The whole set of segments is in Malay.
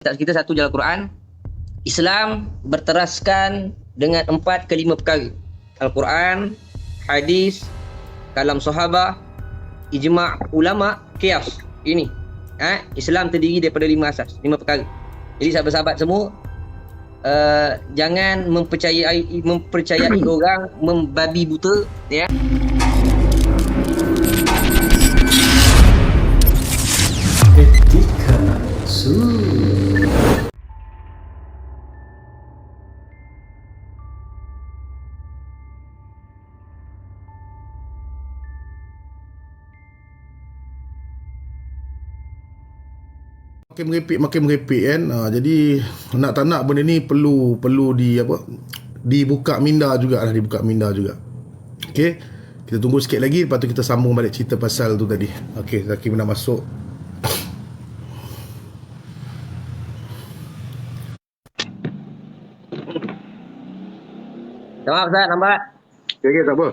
Kita satu je Al-Quran. Islam berteraskan dengan 4 ke 5 perkara. Al-Quran, hadis, kalam sahabah, ijma' ulama, qiyas. Ini. Islam terdiri daripada 5 asas, 5 perkara. Jadi sahabat-sahabat semua, jangan mempercayai orang membabi buta, ya. Etika Nafsu. Makin merepek kan. Jadi nak tak nak benda ni perlu dibuka minda jugalah, Okey. Kita tunggu sikit lagi, lepas tu kita sambung balik cerita pasal tu tadi. Okey, Zaki nak masuk. Maaf Ustaz, lambat. Okay, tak apa.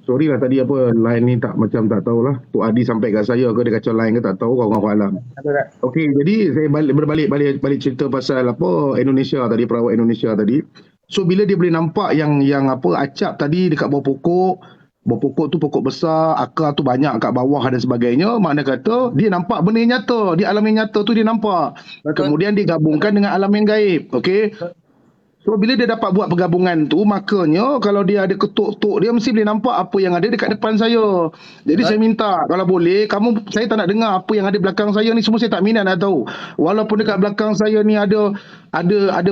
Sorry lah tadi line ni tak tahulah. Tok Adi sampai kat saya ke dia kacau line ke tak tahu, kau alam. Okey, jadi saya berbalik cerita pasal Indonesia tadi, perawat Indonesia tadi. So bila dia boleh nampak yang acap tadi dekat bawah pokok tu pokok besar, akar tu banyak kat bawah dan sebagainya, makna kata dia nampak benda yang nyata, di alam yang nyata tu dia nampak. Betul. Kemudian dia gabungkan dengan alam yang gaib. Okey. So bila dia dapat buat pergabungan tu, makanya kalau dia ada ketuk-tuk, dia mesti boleh nampak apa yang ada dekat depan saya. Jadi saya minta kalau boleh, saya tak nak dengar apa yang ada belakang saya ni, semua saya tak minat nak tahu. Walaupun dekat belakang saya ni ada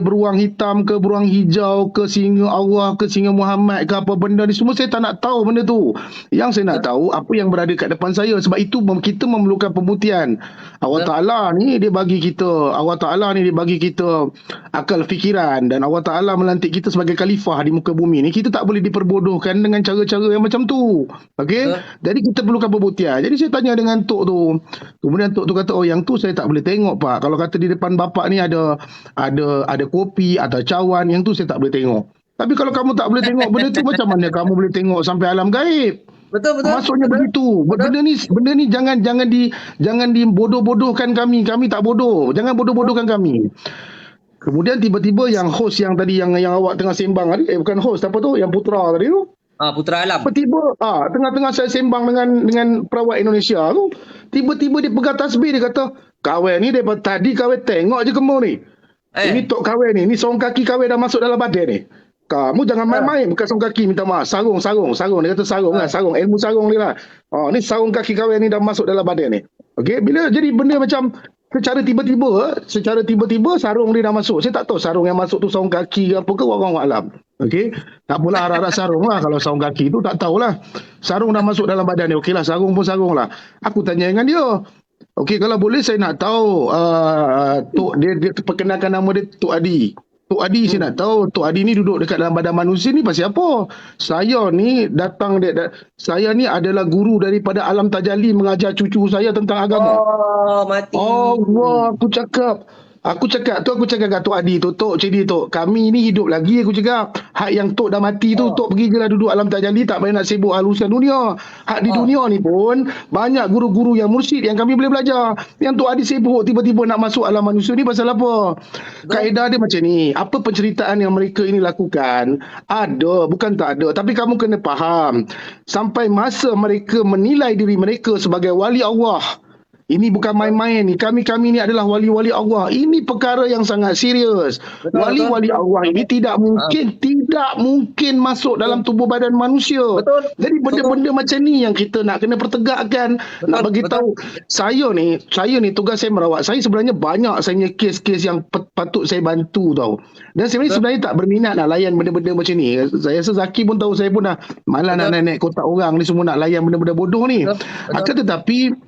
beruang hitam ke, beruang hijau ke, singa Allah ke, singa Muhammad ke, apa benda ni, semua saya tak nak tahu benda tu. Yang saya nak tahu apa yang berada kat depan saya. Sebab itu kita memerlukan pembuktian. Allah Ta'ala ni dia bagi kita akal fikiran, dan Allah Ta'ala melantik kita sebagai khalifah di muka bumi ni. Kita tak boleh diperbodohkan dengan cara-cara yang macam tu. Okey? Jadi kita perlukan pembuktian. Jadi saya tanya dengan Tok tu. Kemudian Tok tu kata, oh yang tu saya tak boleh tengok Pak. Kalau kata di depan bapak ni ada kopi atau cawan, yang tu saya tak boleh tengok. Tapi kalau kamu tak boleh tengok benda tu, macam mana kamu boleh tengok sampai alam gaib? Betul. Maksudnya begitu. Benda ni jangan dibodoh-bodohkan kami. Kami tak bodoh. Jangan bodoh-bodohkan kami. Kemudian tiba-tiba yang host yang tadi yang awak tengah sembang tadi, bukan host apa tu, yang Putra tadi tu. Putra Alam. Tiba-tiba tengah-tengah saya sembang dengan perawat Indonesia tu, tiba-tiba dia pegang tasbih, dia kata, "Kawan ni daripada tadi kawan tengok je kamu ni. Ini tok kawan ni sorong kaki kawan dah masuk dalam badan ni. Kamu jangan main-main, bukan sorong kaki, minta maaf. Sarung. Dia kata sarung lah, sarung. Ilmu sarung ni lah. Ni sarung kaki kawan ni dah masuk dalam badan ni." Okey, bila jadi benda macam secara tiba-tiba sarung dia dah masuk. Saya tak tahu sarung yang masuk tu sarung kaki ke apa ke, orang alam. Okey, tak apalah harap-harap sarung lah. Kalau sarung kaki tu tak tahulah. Sarung dah masuk dalam badan dia. Okeylah, sarung pun sarung lah. Aku tanya dengan dia. Okey, kalau boleh saya nak tahu Tok dia perkenalkan nama dia Tok Adi. Tok Adi saya nak tahu, Tok Adi ni duduk dekat dalam badan manusia ni pasal apa? Saya ni saya ni adalah guru daripada alam tajalli, mengajar cucu saya tentang agama. Mati. Allah, Aku cakap kat Tok Adi tu, Tok, jadi Tok, kami ni hidup lagi, aku cakap. Hak yang Tok dah mati tu, Tok pergi je lah duduk alam tajalli, tak payah nak sibuk halusan dunia. Hak di dunia ni pun, banyak guru-guru yang mursyid yang kami boleh belajar. Yang Tok Adi sibuk tiba-tiba nak masuk alam manusia ni pasal apa? Kaedah dia macam ni, apa penceritaan yang mereka ini lakukan, ada, bukan tak ada. Tapi kamu kena faham, sampai masa mereka menilai diri mereka sebagai wali Allah, ini bukan main-main ni. Kami ni adalah wali-wali Allah. Ini perkara yang sangat serius. Wali-wali Allah ini tidak mungkin masuk dalam tubuh badan manusia. Jadi benda-benda macam ni yang kita nak kena pertegakkan. Nak bagi tahu. Saya ni tugas saya merawat. Saya sebenarnya banyak saya kes-kes yang patut saya bantu tau. Dan sebenarnya tak berminat nak layan benda-benda macam ni. Saya rasa Zaki pun tahu, saya pun dah malas nak naik kotak orang ni semua, nak layan benda-benda bodoh ni. Akan tetapi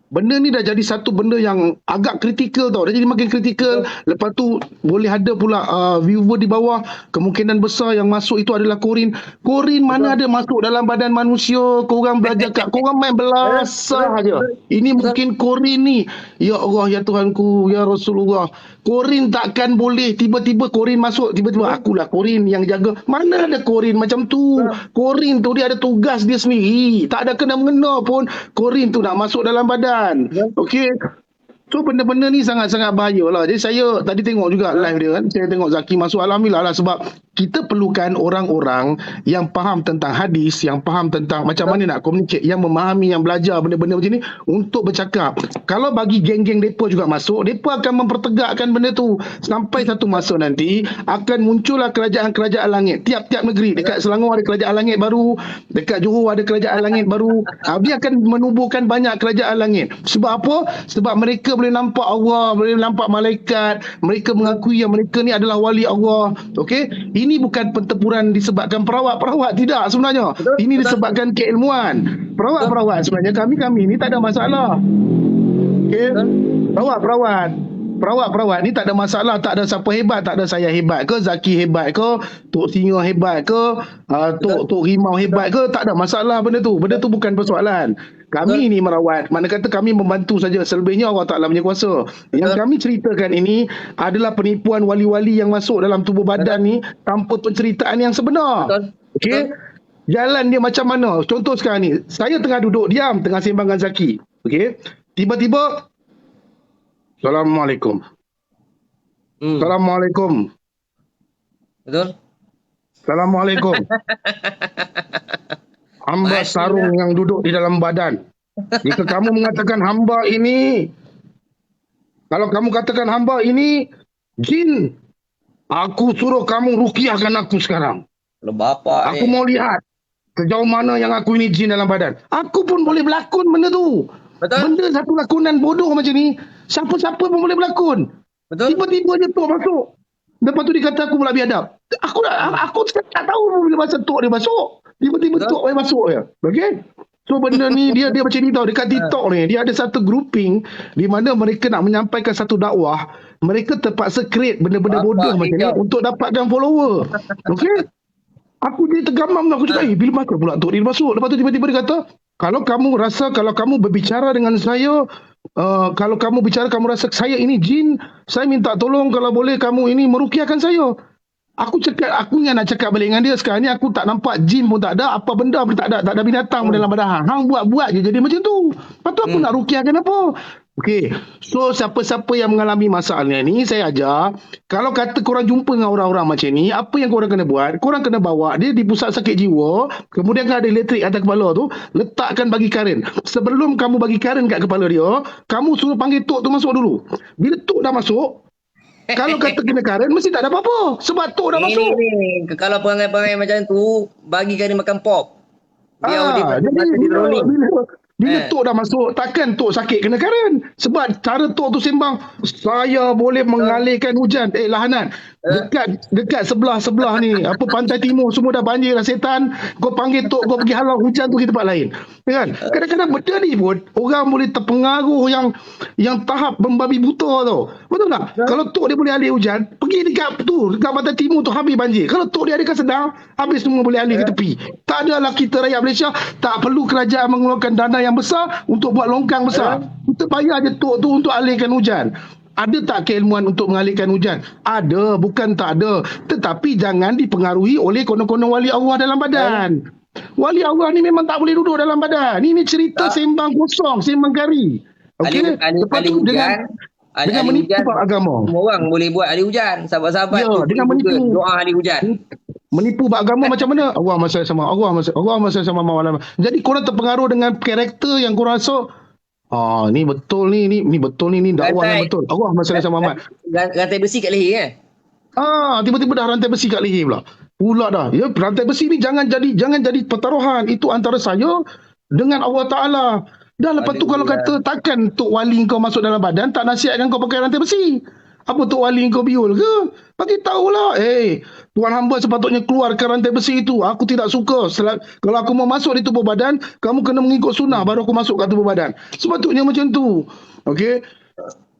benda ni dah jadi satu benda yang agak kritikal tau. Dah jadi makin kritikal. Lepas tu boleh ada pula viewer di bawah. Kemungkinan besar yang masuk itu adalah korin. Korin mana ada masuk dalam badan manusia. Korang belajar korang main belasah aja. Ini mungkin korin ni. Ya Allah, ya Tuhanku, ya Rasulullah. Korin takkan boleh tiba-tiba korin masuk, tiba-tiba akulah korin yang jaga. Mana ada korin macam tu. Korin tu dia ada tugas dia sendiri. Tak ada kena-mengena pun korin tu nak masuk dalam badan. Okey. So benda-benda ni sangat-sangat bahaya lah. Jadi saya tadi tengok juga live dia kan. Saya tengok Zaki masuk. Alhamdulillah lah, sebab kita perlukan orang-orang yang faham tentang hadis, yang faham tentang macam mana nak communicate, yang memahami, yang belajar benda-benda macam ni untuk bercakap. Kalau bagi geng-geng mereka juga masuk, mereka akan mempertegakkan benda tu. Sampai satu masa nanti akan muncullah kerajaan-kerajaan langit. Tiap-tiap negeri. Dekat Selangor ada kerajaan langit baru. Dekat Johor ada kerajaan langit baru. Dia akan menubuhkan banyak kerajaan langit. Sebab apa? Sebab mereka boleh nampak Allah, boleh nampak malaikat, mereka mengakui yang mereka ni adalah wali Allah. Okey, ini bukan pertempuran disebabkan perawat-perawat, tidak sebenarnya. Ini disebabkan keilmuan. Perawat-perawat sebenarnya kami ni tak ada masalah. Okey, perawat-perawat ni tak ada masalah, tak ada siapa hebat, tak ada saya hebat ke, Zaki hebat ke, Tok Singa hebat ke, Tok Rimau hebat ke, tak ada masalah benda tu. Benda tu bukan persoalan. Kami ni merawat, mana kata kami membantu saja, selebihnya Allah Ta'ala punya kuasa. Yang kami ceritakan ini adalah penipuan wali-wali yang masuk dalam tubuh badan ni tanpa penceritaan yang sebenar. Okey, jalan dia macam mana? Contoh sekarang ni, saya tengah duduk diam tengah sembang dengan Zaki. Okey, tiba-tiba Assalamualaikum. Assalamualaikum. Betul? Assalamualaikum. Hamba sarung yang duduk di dalam badan. Jika kamu mengatakan hamba ini, kalau kamu katakan hamba ini jin, aku suruh kamu rukiahkan aku sekarang. Kalau bapa Aku mau lihat sejauh mana yang aku ini jin dalam badan. Aku pun boleh berlakon benda tu. Betul? Benda satu lakonan bodoh macam ni, siapa-siapa pun boleh berlakon. Betul? Tiba-tiba je Tok masuk. Lepas tu dia kata aku pula biadab. Aku tak tahu bila masa Tok dia masuk. Tiba-tiba Betul? Tok main masuk je. Okey? So benda ni dia macam ni tau. Dekat TikTok ni dia ada satu grouping di mana mereka nak menyampaikan satu dakwah. Mereka terpaksa create benda-benda bodoh macam ni untuk dapatkan follower. Okey? Aku jadi tergamam lah. Aku cakap, bila masa pula Tok dia masuk? Lepas tu tiba-tiba dia kata, kalau kamu berbicara dengan saya, kalau kamu bicara kamu rasa saya ini jin, saya minta tolong kalau boleh kamu ini merukiahkan saya. Aku cakap, aku yang nak cakap balik dengan dia sekarang ni, aku tak nampak jin pun tak ada, apa benda pun tak ada binatang pun dalam badan. Hang buat-buat je jadi macam tu. Lepas tu aku nak rukiahkan apa? Okey. So siapa-siapa yang mengalami masalah ni, saya ajar, kalau kata korang jumpa dengan orang-orang macam ni, apa yang korang kena buat? Korang kena bawa dia di pusat sakit jiwa, kemudian kan ada elektrik atas kepala tu, letakkan bagi karen. Sebelum kamu bagi karen kat kepala dia, kamu suruh panggil Tok tu masuk dulu. Bila Tok dah masuk, kalau kata kena karen, mesti tak ada apa-apa. Sebab Tok dah masuk. Kalau perangai-perangai macam tu, bagikan dia makan pop. Dia Jadi bila Tok dah masuk, takkan Tok sakit kena karen. Sebab cara Tok tu sembang, saya boleh mengalihkan hujan. Lahanan. Dekat sebelah ni, apa pantai timur semua dah banjir dah setan. Kau panggil Tok, kau pergi halau hujan tu ke tempat lain. Kan? Kadang-kadang benda ni pun orang boleh terpengaruh yang tahap membabi buta tau. Betul tak? Kalau Tok dia boleh alih hujan, pergi dekat pantai timur tu habis banjir. Kalau Tok dia alihkan sedang, habis semua boleh alih ke tepi. Tak adalah kita rakyat Malaysia tak perlu kerajaan mengeluarkan dana yang besar untuk buat longkang besar. Kita bayar je Tok tu untuk alihkan hujan. Ada tak keilmuan untuk mengalihkan hujan? Ada, bukan tak ada. Tetapi jangan dipengaruhi oleh konon-konon wali Allah dalam badan. Wali Allah ni memang tak boleh duduk dalam badan. Ini cerita sembang kosong, sembang kari. Okey. Lepas tu dengan menipu agama. Semua orang boleh buat ahli hujan. Sahabat-sahabat dengan menipu doa ahli hujan. Menipu agama macam mana? Allah masa sama malam. Jadi korang terpengaruh dengan karakter yang korang rasa ni betul ni betul ni dakwah yang betul. Allah masa sama Muhammad. Rantai besi kat leher tiba-tiba dah rantai besi kat leher pula dah. Ya, rantai besi ni jangan jadi pertaruhan. Itu antara saya dengan Allah Ta'ala. Dah lepas tu kalau kata takkan Tok Wali kau masuk dalam badan, tak nasihatkan kau pakai rantai besi. Apa Tok Wali kau biul ke? Bagi tahulah. Tuan hamba sepatutnya keluarkan rantai besi itu. Aku tidak suka. Kalau aku mau masuk di tubuh badan, kamu kena mengikut sunnah baru aku masuk ke tubuh badan. Sepatutnya macam tu. Okey.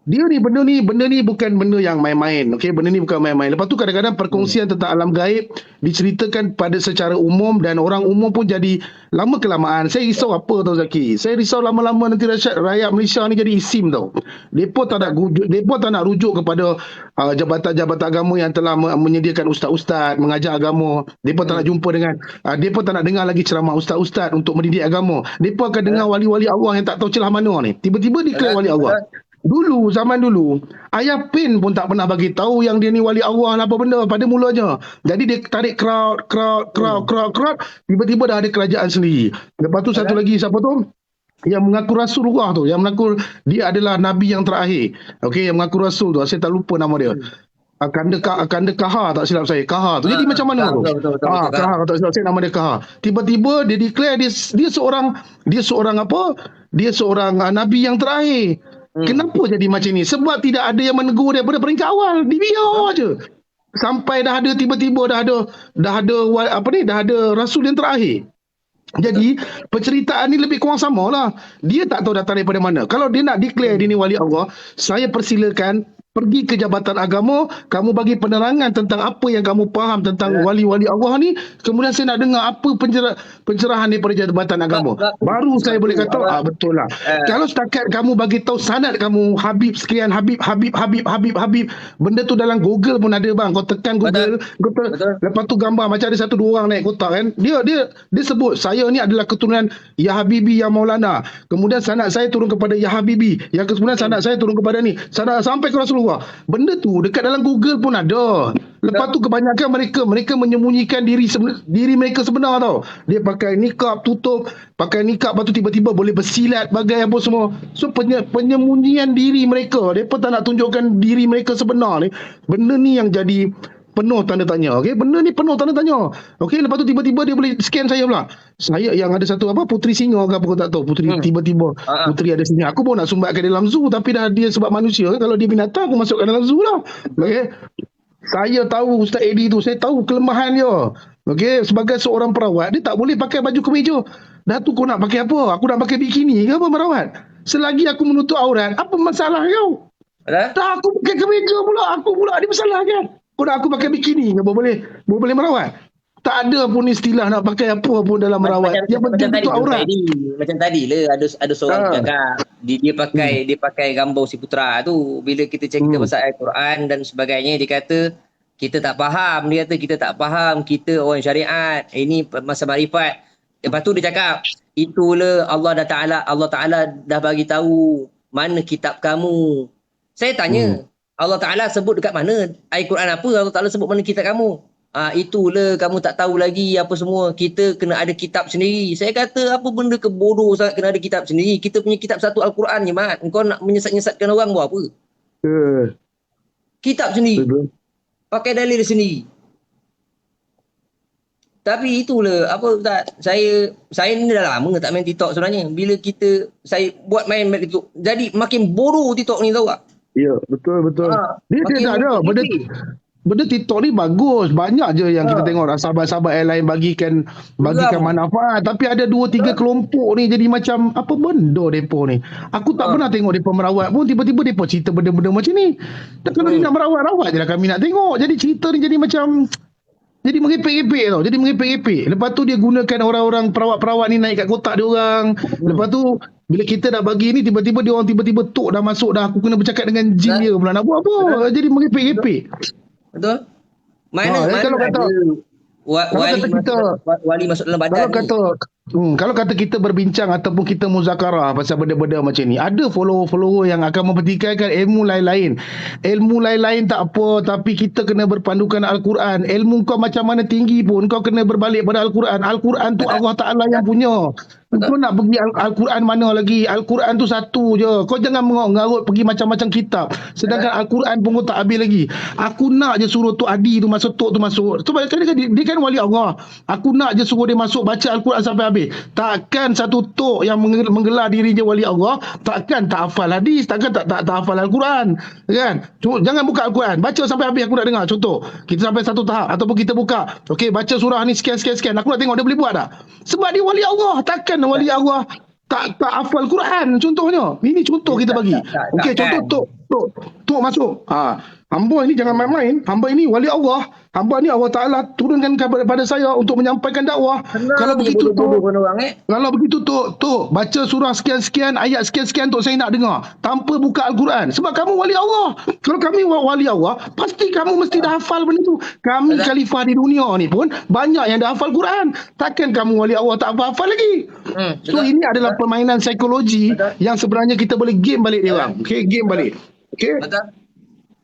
Benda ni bukan benda yang main-main. Okey, benda ni bukan main-main. Lepas tu kadang-kadang perkongsian tentang alam gaib diceritakan pada secara umum dan orang umum pun jadi lama kelamaan. Saya risau apa tau Zaki? Saya risau lama-lama nanti rakyat Malaysia ni jadi isim tau. Depa tak nak rujuk kepada jabatan-jabatan agama yang telah menyediakan ustaz-ustaz mengajar agama. Depa tak nak jumpa dengan depa tak nak dengar lagi ceramah ustaz-ustaz untuk mendidik agama. Depa akan dengar wali-wali Allah yang tak tahu celah mana ni. Tiba-tiba dia klaim wali Allah. Dulu, zaman dulu, Ayah Pin pun tak pernah bagi tahu yang dia ni wali Allah lah apa benda pada mulanya. Jadi dia tarik crowd, tiba-tiba dah ada kerajaan sendiri. Lepas tu satu lagi siapa tu? Yang mengaku Rasulullah tu, yang mengaku dia adalah Nabi yang terakhir. Okey, yang mengaku Rasul tu, saya tak lupa nama dia. Akanda Kaha tak silap saya. Kaha tu. Jadi macam mana tu? Betul. Kaha tak silap saya nama dia Kaha. Tiba-tiba dia declare dia seorang apa? Dia seorang nabi yang terakhir. Kenapa jadi macam ni? Sebab tidak ada yang menegur daripada peringkat awal. Dibiar je. Sampai dah ada tiba-tiba dah ada rasul yang terakhir. Jadi penceritaan ni lebih kurang sama lah. Dia tak tahu datang daripada mana. Kalau dia nak declare dia ni wali Allah, saya persilakan pergi ke Jabatan Agama, kamu bagi penerangan tentang apa yang kamu faham tentang wali-wali Allah ni, kemudian saya nak dengar apa pencerahan daripada Jabatan Agama. Baru saya boleh kata, betul lah. Kalau setakat kamu bagi tahu sanad kamu, Habib sekian, Habib, benda tu dalam Google pun ada bang. Kau tekan Google, lepas tu gambar macam ada satu dua orang naik kotak kan. Dia sebut, saya ni adalah keturunan Ya Habibi Ya Maulana. Kemudian sanad saya turun kepada Ya Habibi. Yang kemudian sanad saya turun kepada ni. Sanad sampai ke Rasulullah. Benda tu dekat dalam Google pun ada. Lepas tu kebanyakan mereka menyembunyikan diri mereka sebenar tau. Dia pakai nikab tutup, pakai nikab lepas tu tiba-tiba boleh bersilat bagai apa semua. So penyembunyian diri mereka, mereka tak nak tunjukkan diri mereka sebenar ni. Benda ni yang jadi penuh tanda tanya. Okey, benda ni penuh tanda tanya. Okey, lepas tu tiba-tiba dia boleh scan saya pula. Saya yang ada satu apa Putri Singa ke apa aku tak tahu. Putri tiba-tiba Putri ada sini. Aku pun nak sumbatkan dalam zoo tapi dah dia sebab manusia. Kalau dia binatang aku masukkan dalam zoo lah. Okey. Saya tahu Ustaz Eddie tu, saya tahu kelemahan dia. Okey, sebagai seorang perawat dia tak boleh pakai baju kemeja. Dah tu kau nak pakai apa? Aku nak pakai bikini ke apa merawat? Selagi aku menutup aurat, apa masalah kau? Tak aku pakai kemeja pula, aku pula ada masalah kan? Kau nak aku pakai bikini ke boleh merawat? Tak ada pun istilah nak pakai apa pun dalam merawat. Yang penting tutup aurat. Macam tadi lah ada seorang cakap dia pakai gambar si Putra tu. Bila kita cerita pasal Al-Quran dan sebagainya, dia kata kita tak faham. Dia kata kita tak faham, kita orang syariat. Ini masa makrifat. Lepas tu dia cakap, itulah Allah Ta'ala dah bagi tahu mana kitab kamu. Saya tanya, Allah Ta'ala sebut dekat mana? Al-Quran apa? Allah Ta'ala sebut mana kitab kamu? Itulah kamu tak tahu lagi apa semua. Kita kena ada kitab sendiri. Saya kata apa benda kebodoh sangat kena ada kitab sendiri. Kita punya kitab satu Al-Quran je, Mat. Kau nak menyesat-nyesatkan orang buat apa? Kitab sendiri. Pakai dalil sendiri. Tapi itulah apa Ustaz, saya ni dah lama tak main TikTok sebenarnya. Bila saya buat main TikTok, jadi makin bodoh TikTok ni tahu tak? Ya, betul. Dia tak ada. Benda TikTok ni bagus. Banyak je yang kita tengok sahabat-sahabat yang lain bagikan manfaat. Tapi ada 2-3 kelompok ni jadi macam apa benda depa ni. Aku tak pernah tengok depa merawat pun tiba-tiba depa cerita benda-benda macam ni. Dan kalau dia nak merawat je lah kami nak tengok. Jadi cerita ni jadi macam jadi merepek-repek tau. Jadi merepek-repek. Lepas tu dia gunakan orang-orang perawat-perawat ni naik kat kotak dia orang. Lepas tu bila kita dah bagi ni tiba-tiba dia orang tiba-tiba tok dah masuk dah. Aku kena bercakap dengan jin dia pula. Nak buat apa? Jadi merepek-repek. Betul? Mana kalau kata wali masuk dalam badan kalau kata kita berbincang ataupun kita muzakarah pasal benda-benda macam ni, ada follower-follower yang akan mempertikaikan ilmu lain-lain. Ilmu lain-lain tak apa, tapi kita kena berpandukan Al-Quran. Ilmu kau macam mana tinggi pun kau kena berbalik pada Al-Quran. Al-Quran tu Allah Ta'ala yang punya. Kau nak pergi Al-Quran mana lagi? Al-Quran tu satu je. Kau jangan mengarut pergi macam-macam kitab. Sedangkan Al-Quran pun kau tak habis lagi. Aku nak je suruh Tok Adi tu masuk, Tok tu masuk. Sebab dia kan wali Allah. Aku nak je suruh dia masuk baca Al-Quran sampai habis. Takkan satu Tok yang menggelar diri je wali Allah, takkan tak hafal hadis, takkan tak hafal Al-Quran. Kan? Jangan buka Al-Quran. Baca sampai habis aku nak dengar. Contoh, kita sampai satu tahap ataupun kita buka. Okey, baca surah ni sekian. Aku nak tengok dia boleh buat tak? Sebab dia wali Allah. Takkan wali Allah tak hafal Quran contohnya. Ini contoh kita bagi. Okey, contoh Tok masuk. Hamba ini jangan main-main. Hamba ini wali Allah. Hamba ni Allah Ta'ala turunkan kepada saya untuk menyampaikan dakwah. Kalau Kenapa begitu bodoh-bodoh Tok, kan orang kalau begitu Tok, baca surah sekian-sekian, ayat sekian-sekian Tok saya nak dengar. Tanpa buka Al-Quran. Sebab kamu wali Allah. Kalau kami wali Allah, pasti kamu mesti dah hafal benda tu. Kami Betul. khalifah di dunia ni pun banyak yang dah hafal Quran. Takkan kamu wali Allah tak hafal lagi? So betul. ini adalah permainan psikologi Betul. yang sebenarnya kita boleh game balik dia orang. Okay, game balik. Okay? Betul.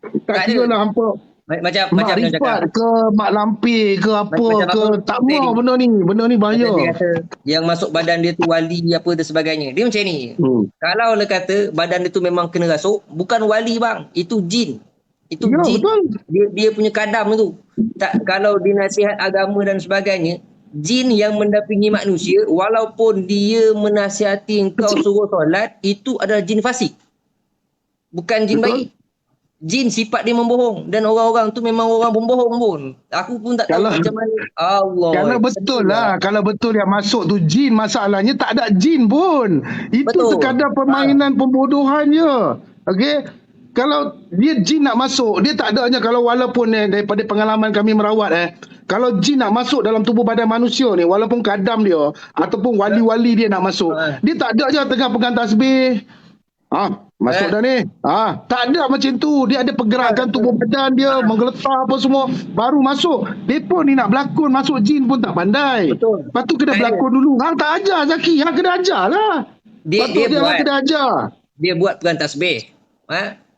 Tak Tak kira ada. lah hampa Macam mak yang cakap. Rifat ke mak lampir ke apa Macam ke, apa, tak tadi. mau benda ni bahaya. Dia kata yang masuk badan dia tu wali apa dan sebagainya. Dia macam ni. Kalau dia kata badan dia tu memang kena rasuk, bukan wali bang, itu jin. Itu Ya, jin. betul. Dia punya kadam tu. Tak, kalau di nasihat agama dan sebagainya, jin yang mendampingi manusia walaupun dia menasihati engkau suruh solat, itu adalah jin fasik. Bukan jin Betul. baik. Jin sifat dia membohong dan orang-orang tu memang orang pembohong pun. Aku pun tak tahu Kalau- macam mana. Allah. Kalau betul lah, kalau betul yang masuk tu jin, masalahnya tak ada jin pun. Itu Betul. sekadar permainan pembodohan je. Okey? Kalau dia jin nak masuk, dia tak adanya kalau walaupun daripada pengalaman kami merawat kalau jin nak masuk dalam tubuh badan manusia ni, walaupun kadam dia ataupun wali-wali dia nak masuk, dia tak ada je tengah pegang tasbih. Masuk dah ni. Tak ada macam tu. Dia ada pergerakan tubuh badan dia, menggeletar apa semua, baru masuk. Depa ni nak berlakon masuk jin pun tak pandai. Betul. Lepas tu kena Tak berlakon dulu. Hang tak ajar Zaki, hang kena ajar lah. Dia Patut dia buat. hang kena ajar. Dia buat pegang tasbih.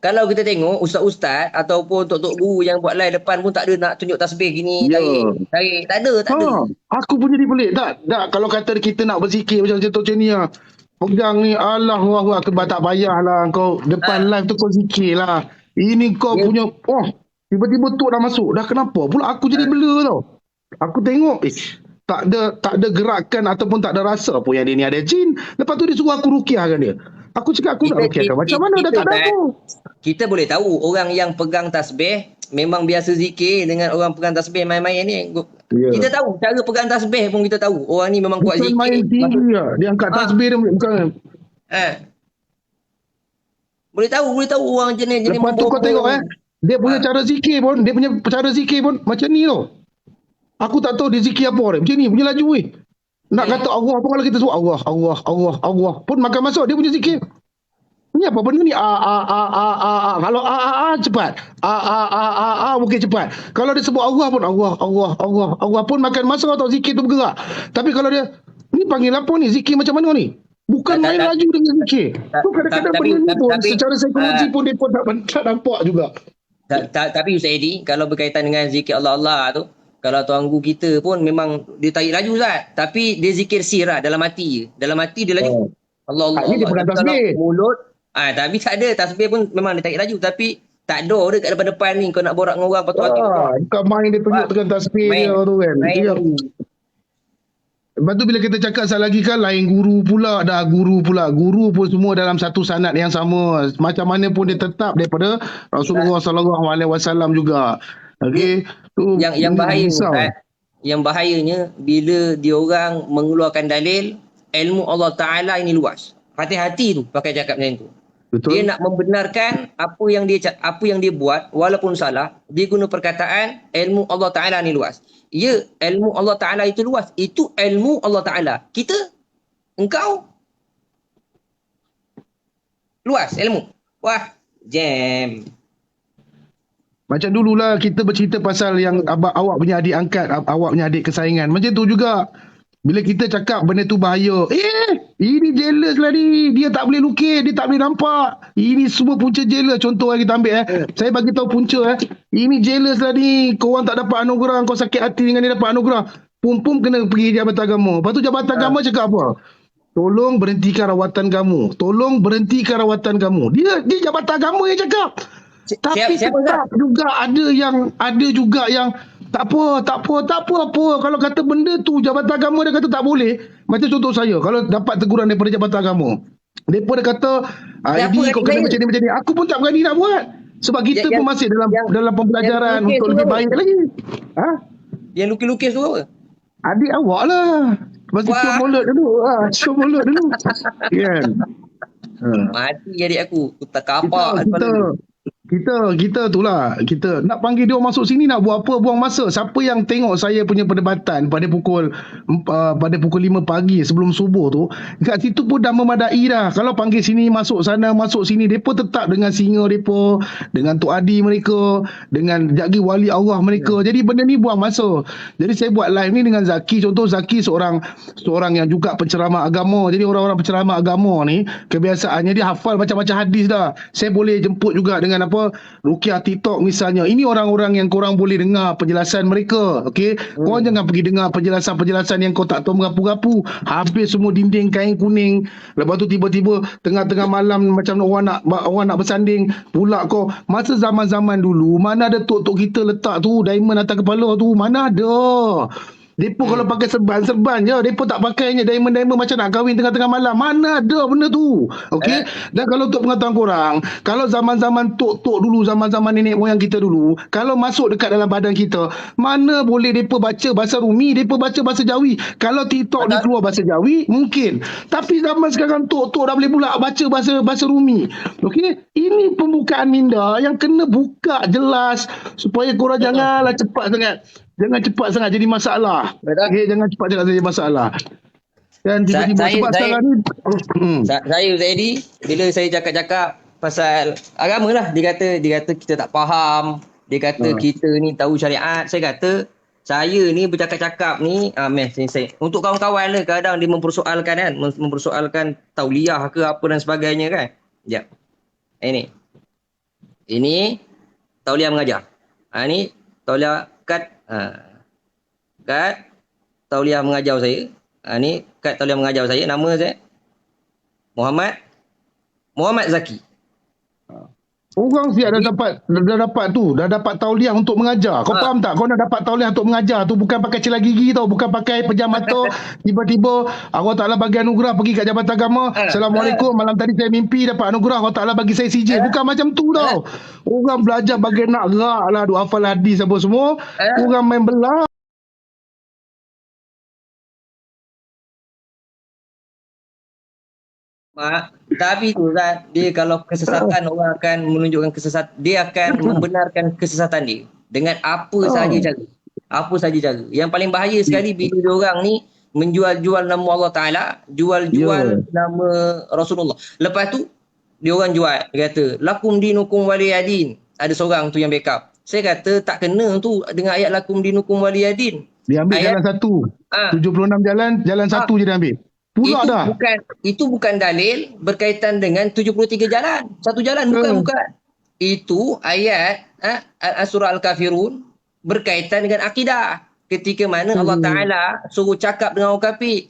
Kalau kita tengok ustaz-ustaz ataupun tok-tok guru yang buat live depan pun tak ada nak tunjuk tasbih gini, Ya. tarik. Tak ada. Aku pun jadi pelik. Tak, kalau kata kita nak berzikir macam ni lah. Pegang ni, Allahu Akbar, tak payahlah kau depan live tu kau zikir lah. Ini kau Ya. punya, tiba-tiba Tok dah masuk. Dah kenapa? Pula aku jadi bela tau. Aku tengok, tak ada gerakan ataupun tak ada rasa pun yang dia ni ada jin. Lepas tu dia suruh aku rukiahkan dia. Aku cakap aku nak rukiahkan. Macam mana dah tak ada aku? Kita boleh tahu orang yang pegang tasbih memang biasa zikir dengan orang pegang tasbih main-main ni. Ya. Kita tahu cara pegang tasbih pun kita tahu. Orang ni memang kuat Bukan zikir. main tinggi lah. Dia angkat tasbih dia bukan. Boleh tahu orang jenis Lepas tu kau tengok dia punya cara zikir pun macam ni tau. Aku tak tahu dia zikir apa dia. Macam ni punya laju weh. Nak kata Allah pun kalau kita sebut Allah pun makan masuk dia punya zikir. Ni apa benda ni? Kalau cepat. Mungkin cepat. Kalau dia sebut Allah pun Allah pun makan masa atau zikir tu bergerak. Tapi kalau dia ni panggil apa ni? Zikir macam mana ni? Bukan main laju dengan zikir. Tu kadang-kadang benda ni pun secara psikologi pun dia pun tak nampak juga. Tapi Ustaz Edi, kalau berkaitan dengan zikir Allah tu, kalau tuan guru kita pun memang dia tarik laju Ustaz. Tapi dia zikir sirah dalam hati je. Dalam hati dia laju. Allah. Ini dia pegang tasbih. Mulut. Tapi tak ada. Tasbih pun memang dia tarik laju. Tapi tak ada dia kat depan-depan ni. Kau nak borak dengan orang. Patut hati. Kau main dia tunjuk dengan tasbih dia tu kan. Main. Lepas tu bila kita cakap sekali lagi kan lain guru pula. Guru pun semua dalam satu sanad yang sama. Macam mana pun dia tetap daripada Rasulullah SAW juga. Okey. Yang bahaya yang bahayanya bila diorang mengeluarkan dalil ilmu Allah Ta'ala ini luas. Hati-hati tu pakai cakap macam tu. Betul. Dia nak membenarkan apa yang dia buat walaupun salah, dia guna perkataan ilmu Allah Ta'ala ni luas. Ya, ilmu Allah Ta'ala itu luas. Itu ilmu Allah Ta'ala. Engkau luas ilmu. Wah, jam. Macam dululah kita bercerita pasal yang awak punya adik angkat, awak punya adik kesayangan. Macam tu juga. Bila kita cakap benda tu bahaya. Ini jealous lah ni. Dia tak boleh lukis. Dia tak boleh nampak. Ini semua punca jealous. Contoh yang kita ambil Saya bagi tahu punca Ini jealous lah ni. Korang tak dapat anugerah. Kau sakit hati dengan dia dapat anugerah. Pum-pum kena pergi jabatan agama. Lepas tu jabatan agama cakap apa? Tolong berhentikan rawatan kamu. Tolong berhentikan rawatan kamu. Dia jabatan agama yang cakap. Tapi tetap juga ada juga yang tak apa. Kalau kata benda tu jabatan agama dia kata tak boleh. Macam contoh saya, kalau dapat teguran daripada jabatan agama, mereka dia kata, ini kau kena macam ni. Aku pun tak berani nak buat. Sebab kita pun masih dalam pembelajaran untuk lebih baik lagi. Yang lukis-lukis tu apa? Adik awak lah. Lepas tu cium mulut dulu. Kan? Ha. Mati adik aku. Aku tak Kita kapak kita kepala dia. kita itulah kita nak panggil dia masuk sini nak buat apa, buang masa. Siapa yang tengok saya punya perdebatan pada pukul 5 pagi sebelum subuh tu, kat situ pun dah memadai dah. Kalau panggil sini masuk sana masuk sini, depa tetap dengan singa depa, dengan Tok Adi mereka, dengan jagi wali Allah mereka. Jadi benda ni buang masa. Jadi saya buat live ni dengan Zaki. Contoh Zaki seorang yang juga penceramah agama. Jadi orang-orang penceramah agama ni kebiasaannya dia hafal macam-macam hadis dah. Saya boleh jemput juga dengan apa, Ruqyah TikTok misalnya. Ini orang-orang yang korang boleh dengar penjelasan mereka. Okey, korang jangan pergi dengar penjelasan-penjelasan yang kau tak tahu merapu-rapu. Habis semua dinding kain kuning. Lepas tu tiba-tiba tengah-tengah malam macam orang nak bersanding pula kau. Masa zaman-zaman dulu mana ada tok-tok kita letak tu diamond atas kepala tu, mana ada. Depa kalau pakai serban je, depa tak pakainya diamond macam nak kahwin tengah-tengah malam. Mana ada benda tu. Okey. Dan kalau untuk pengetahuan korang, kalau zaman-zaman tok-tok dulu, zaman-zaman nenek moyang kita dulu, kalau masuk dekat dalam badan kita, mana boleh depa baca bahasa Rumi, depa baca bahasa Jawi. Kalau TikTok ni keluar bahasa Jawi, mungkin. Tapi zaman sekarang tok-tok dah boleh pula baca bahasa Rumi. Okey. Ini pembukaan minda yang kena buka jelas supaya korang janganlah cepat sangat. Jangan cepat sangat jadi masalah. Okay, jangan cepat sangat jadi masalah. Dan tiba-tiba sebab sekarang ni Saya Ustaz Edi, bila saya cakap-cakap pasal agama lah, dia kata kita tak faham, dia kata kita ni tahu syariat. Saya kata saya ni bercakap-cakap ni saya untuk kawan-kawan lah, kadang dia mempersoalkan kan, mempersoalkan tauliah ke apa dan sebagainya kan. Sekejap. Ini tauliah mengajar. Ni tauliah kad tauliah mengajar saya. Ni kad tauliah mengajar saya. Nama saya Muhammad Zaki. orang siap dah dapat tauliah untuk mengajar. Kau faham tak? Kau nak dapat tauliah untuk mengajar tu bukan pakai celah gigi tau, bukan pakai pejam mata. Tiba-tiba Allah Taala bagi anugerah pergi kat Jabatan Agama. Assalamualaikum, malam tadi saya mimpi dapat anugerah, Allah Taala bagi saya CJ. Bukan macam tu tau. Orang belajar bagi nak gerak lah, duk hafal hadis apa semua. Orang main belah. Tapi tu kan, dia kalau kesesatan orang akan menunjukkan kesesatan, dia akan membenarkan kesesatan dia dengan apa sahaja cara. Apa sahaja cara. Yang paling bahaya sekali bila dia orang ni menjual-jual nama Allah Taala, jual-jual nama Rasulullah. Lepas tu dia orang jual, dia kata lakum dinukum waliyadin. Ada seorang tu yang backup. Saya kata tak kena tu dengan ayat lakum dinukum waliyadin. Dia ambil jalan satu. 76 jalan satu je dia ambil. Pula itu bukan dalil berkaitan dengan 73 jalan. Satu jalan bukan. Itu ayat surah Al-Kafirun berkaitan dengan akidah. Ketika mana Allah Taala suruh cakap dengan orang kafir,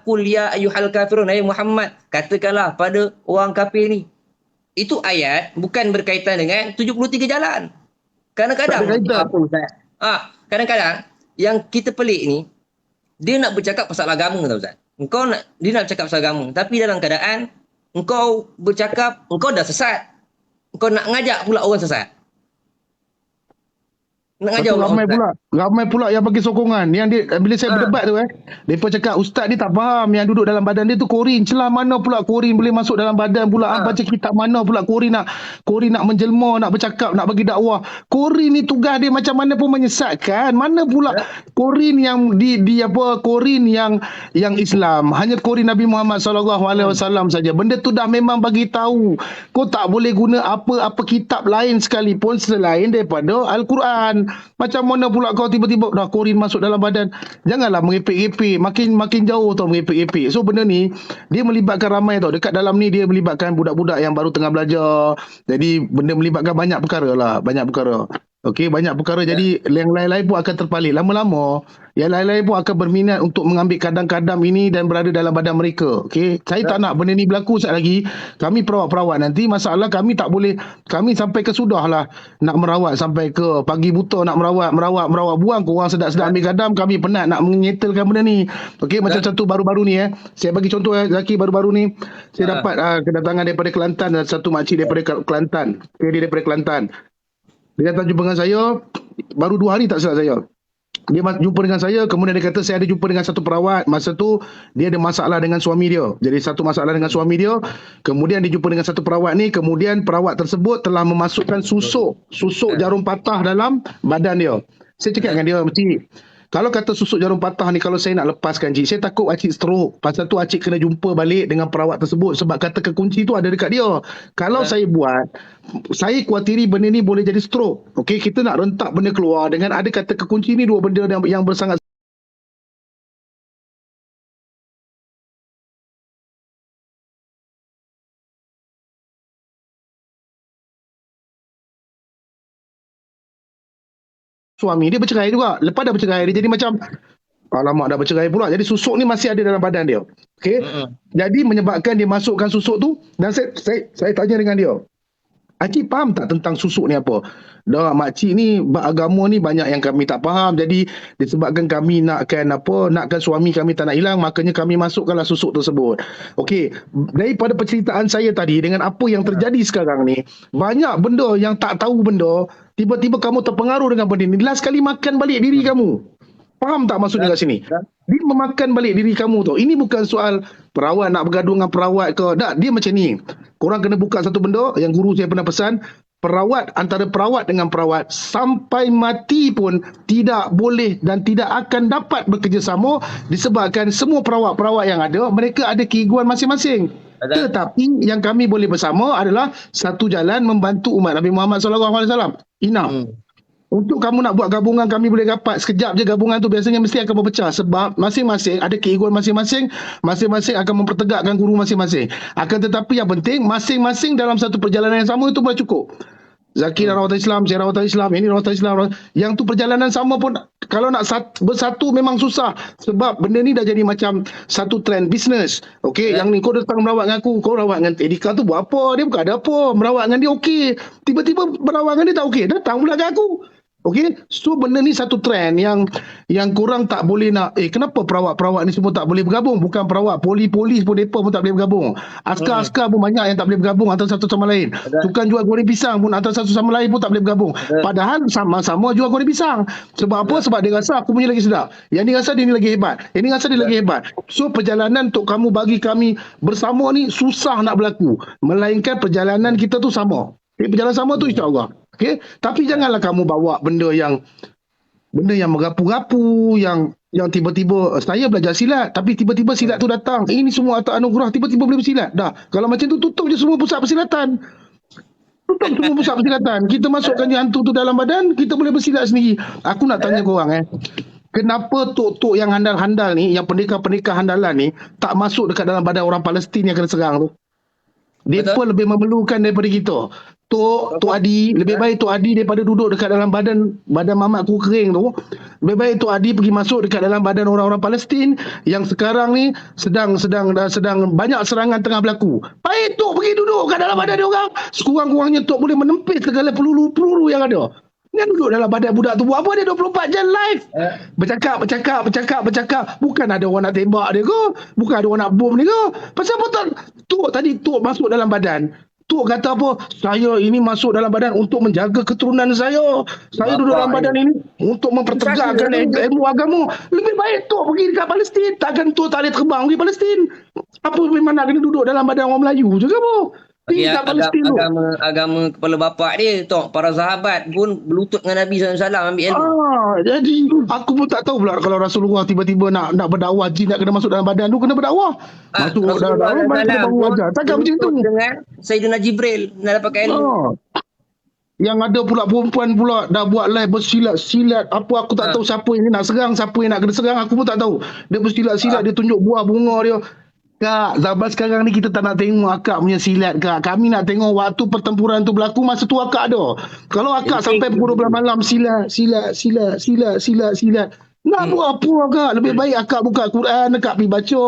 qul ya ayyuhal kafirun, hai Muhammad, katakanlah pada orang kafir ni. Itu ayat bukan berkaitan dengan 73 jalan. Kadang-kadang kadang-kadang yang kita pelik ni, dia nak bercakap pasal agama tau Ustaz. Dia nak bercakap pasal agama, tapi dalam keadaan engkau bercakap, engkau dah sesat. Engkau nak ngajak pula orang sesat. Ramai pula yang bagi sokongan. Yang dia bila saya berdebat tu depa cakap ustaz ni tak faham yang duduk dalam badan dia tu korin. Celah mana pula korin boleh masuk dalam badan pula. Baca kitab mana pula korin nak menjelma, nak bercakap, nak bagi dakwah. Korin ni tugas dia macam mana pun menyesatkan. Mana pula korin yang korin yang Islam. Hanya korin Nabi Muhammad SAW saja. Benda tu dah memang bagi tahu. Kau tak boleh guna apa-apa kitab lain sekalipun selain daripada Al-Quran. Macam mana pula kau tiba-tiba dah korin masuk dalam badan. Janganlah mengepek-epek. Makin jauh tau mengepek-epek. So benda ni dia melibatkan ramai tau. Dekat dalam ni dia melibatkan budak-budak yang baru tengah belajar. Jadi benda melibatkan banyak perkara lah. Banyak perkara. Okey, banyak perkara. Jadi yang lain-lain pun akan terpalit. Lama-lama yang lain-lain pun akan berminat untuk mengambil kadam-kadam ini dan berada dalam badan mereka. Okey, saya tak nak benda ni berlaku sekali lagi. Kami perawat-perawat nanti masalah kami tak boleh, kami sampai ke sudah lah nak merawat sampai ke pagi buta nak merawat buang korang sedap-sedap ambil kadam, kami penat nak menyetelkan benda ni. Okey, macam contoh baru-baru ni saya bagi contoh Zaki, baru-baru ni saya dapat kedatangan daripada Kelantan, satu makcik daripada Kelantan. Okey, dia daripada Kelantan. Dia datang jumpa dengan saya baru 2 hari tak silap saya. Dia jumpa dengan saya, kemudian dia kata saya ada jumpa dengan satu perawat. Masa tu dia ada masalah dengan suami dia. Jadi satu masalah dengan suami dia, kemudian dia jumpa dengan satu perawat ni, kemudian perawat tersebut telah memasukkan susuk jarum patah dalam badan dia. Saya cakap dengan dia, mesti kalau kata susuk jarum patah ni, kalau saya nak lepaskan cik, saya takut acik stroke. Pasal tu acik kena jumpa balik dengan perawat tersebut sebab kata kekunci tu ada dekat dia. Kalau saya buat, saya kuatiri benda ni boleh jadi stroke. Okey, kita nak rentak benda keluar dengan ada kata kekunci ni, dua benda yang bersangat suami dia bercerai juga. Lepas dah bercerai, dia jadi macam alamak, dah bercerai pula. Jadi susuk ni masih ada dalam badan dia. Okey. Jadi menyebabkan dia masukkan susuk tu, dan saya tanya dengan dia, Acik faham tak tentang susuk ni apa? Dah, makcik ni beragama ni banyak yang kami tak faham. Jadi disebabkan kami nakkan suami kami tak nak hilang, makanya kami masukkanlah susuk tersebut. Okey, daripada penceritaan saya tadi dengan apa yang terjadi sekarang ni, banyak benda yang tak tahu benda, tiba-tiba kamu terpengaruh dengan benda ni. Last kali makan balik diri kamu. Faham tak maksudnya kat sini? Dia memakan balik diri kamu tu. Ini bukan soal perawat nak bergaduh dengan perawat ke. Tak, dia macam ni. Korang kena buka satu benda yang guru saya pernah pesan. Perawat, antara perawat dengan perawat, sampai mati pun tidak boleh dan tidak akan dapat bekerjasama disebabkan semua perawat-perawat yang ada, mereka ada keegoan masing-masing. Tetapi yang kami boleh bersama adalah satu jalan membantu umat Nabi Muhammad SAW. Enough. Untuk kamu nak buat gabungan, kami boleh dapat sekejap je, gabungan tu biasanya mesti akan berpecah sebab masing-masing ada keegoan masing-masing, masing-masing akan mempertegakkan guru masing-masing. Akan tetapi yang penting, masing-masing dalam satu perjalanan yang sama itu boleh cukup. Zakir rawatan Islam, saya rawatan Islam, ini rawatan Islam. Yang tu perjalanan sama pun, kalau nak bersatu memang susah. Sebab benda ni dah jadi macam satu trend bisnes. Okey, yang ni kau datang merawat dengan aku, kau rawat dengan Edika tu buat apa? Dia bukan ada apa. Merawat dengan dia okey. Tiba-tiba merawat dengan dia tak okey. Datang pula ke aku. Okey, so benda ni satu trend yang korang tak boleh nak, kenapa perawat-perawat ni semua tak boleh bergabung? Bukan perawat, polis pun mereka pun tak boleh bergabung. Askar-askar pun banyak yang tak boleh bergabung antara satu sama lain. Tukang jual goreng pisang pun antara satu sama lain pun tak boleh bergabung. Padahal sama-sama jual goreng pisang. Sebab apa? Sebab dia rasa aku punya lagi sedap. Yang ni rasa dia ni lagi hebat. Yang ni rasa dia lagi hebat. So perjalanan untuk kamu bagi kami bersama ni susah nak berlaku. Melainkan perjalanan kita tu sama. Perjalanan sama tu insya-Allah. Okey, tapi janganlah kamu bawa benda yang merapu-rapu, yang tiba-tiba saya belajar silat tapi tiba-tiba silat tu datang. Ini semua atas anugerah, tiba-tiba boleh bersilat. Dah, kalau macam tu tutup je semua pusat persilatan. Tutup semua pusat persilatan. Kita masukkan je hantu tu dalam badan, kita boleh bersilat sendiri. Aku nak tanya korang kenapa tok-tok yang handal-handal ni, yang pendekar-pendekar handalan ni tak masuk dekat dalam badan orang Palestin yang kena serang tu? Mereka lebih memerlukan daripada kita. Tok Adi, lebih baik Tok Adi daripada duduk dekat dalam badan mamat ku kering tu. Lebih baik Tok Adi pergi masuk dekat dalam badan orang-orang Palestin yang sekarang ni sedang banyak serangan tengah berlaku. Baik Tok pergi duduk kat dalam badan dia orang. Sekurang-kurangnya Tok boleh menempis segala peluru-peluru yang ada. Dia duduk dalam badan budak tu buat apa? Dia 24 jam live. Bercakap. Bukan ada orang nak tembak dia ke? Bukan ada orang nak bom dia ke? Pasal apa tak? Tok masuk dalam badan. Tok kata apa? Saya ini masuk dalam badan untuk menjaga keturunan saya. Saya duduk dalam badan ini untuk mempertegakkan ilmu agama. Lebih baik Tok pergi dekat Palestin. Takkan Tok tak boleh terbang pergi Palestin. Apa memang nak kena duduk dalam badan orang Melayu je ke apa? Agama kepala bapak dia, Tok, para sahabat pun berlutut dengan Nabi SAW ambil ilmu. Jadi aku pun tak tahu pula kalau Rasulullah tiba-tiba nak berdakwah, jin nak kena masuk dalam badan tu, kena berdakwah. Masuk dalam badan, kena baru ajar. Takkan macam tu. Dengan Sayyidina Jibril nak pakai ilmu. Yang ada pula perempuan pula dah buat live bersilat-silat. Apa aku tak tahu siapa yang nak serang, siapa yang nak kena serang, aku pun tak tahu. Dia bersilat-silat, dia tunjuk buah bunga dia. Kak, zaman sekarang ni kita tak nak tengok akak punya silat, Kak. Kami nak tengok waktu pertempuran tu berlaku, masa tu akak ada. Kalau akak sampai pukul 12 malam silat. Nak buat apa akak? Lebih baik akak buka Quran, akak pergi baca,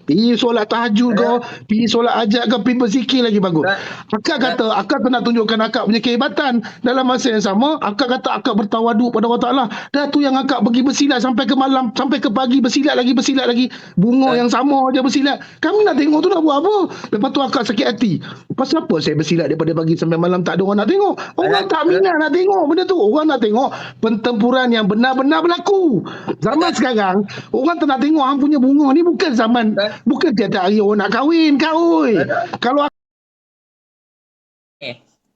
pergi solat tahajud kau, pergi solat hajat kau, pergi berzikir lagi bagus. Akak kata, akak tu nak tunjukkan akak punya kehebatan. Dalam masa yang sama, akak kata akak bertawaduk pada Allah Ta'ala. Dah tu yang akak pergi bersilat sampai ke malam, sampai ke pagi, bersilat lagi. Bunga yang sama je bersilat. Kami nak tengok tu nak buat apa? Lepas tu akak sakit hati. Pasal apa saya bersilat daripada pagi sampai malam tak ada orang nak tengok? Orang tak minat nak tengok benda tu. Orang nak tengok pertempuran yang benar-benar berlaku. Zaman sekarang orang tak nak tengok hang punya bunga ni bukan zaman, bukan tiap hari orang nak kahwin kau. Kalau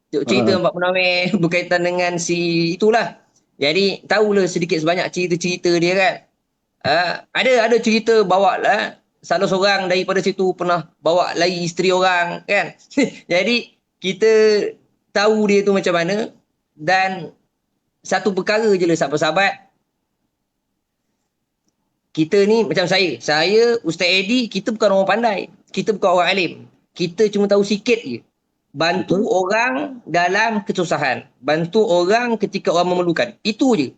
cerita Pak Munawir berkaitan dengan si itulah. Jadi tahulah sedikit sebanyak cerita-cerita dia kan. Ada cerita bawa lah salah seorang daripada situ pernah bawa lagi isteri orang kan. Jadi kita tahu dia tu macam mana, dan satu perkara je lah sahabat-sahabat. Kita ni macam saya Ustaz Eddie, kita bukan orang pandai, kita bukan orang alim, kita cuma tahu sikit je. Bantu orang dalam kesusahan, bantu orang ketika orang memerlukan, itu je.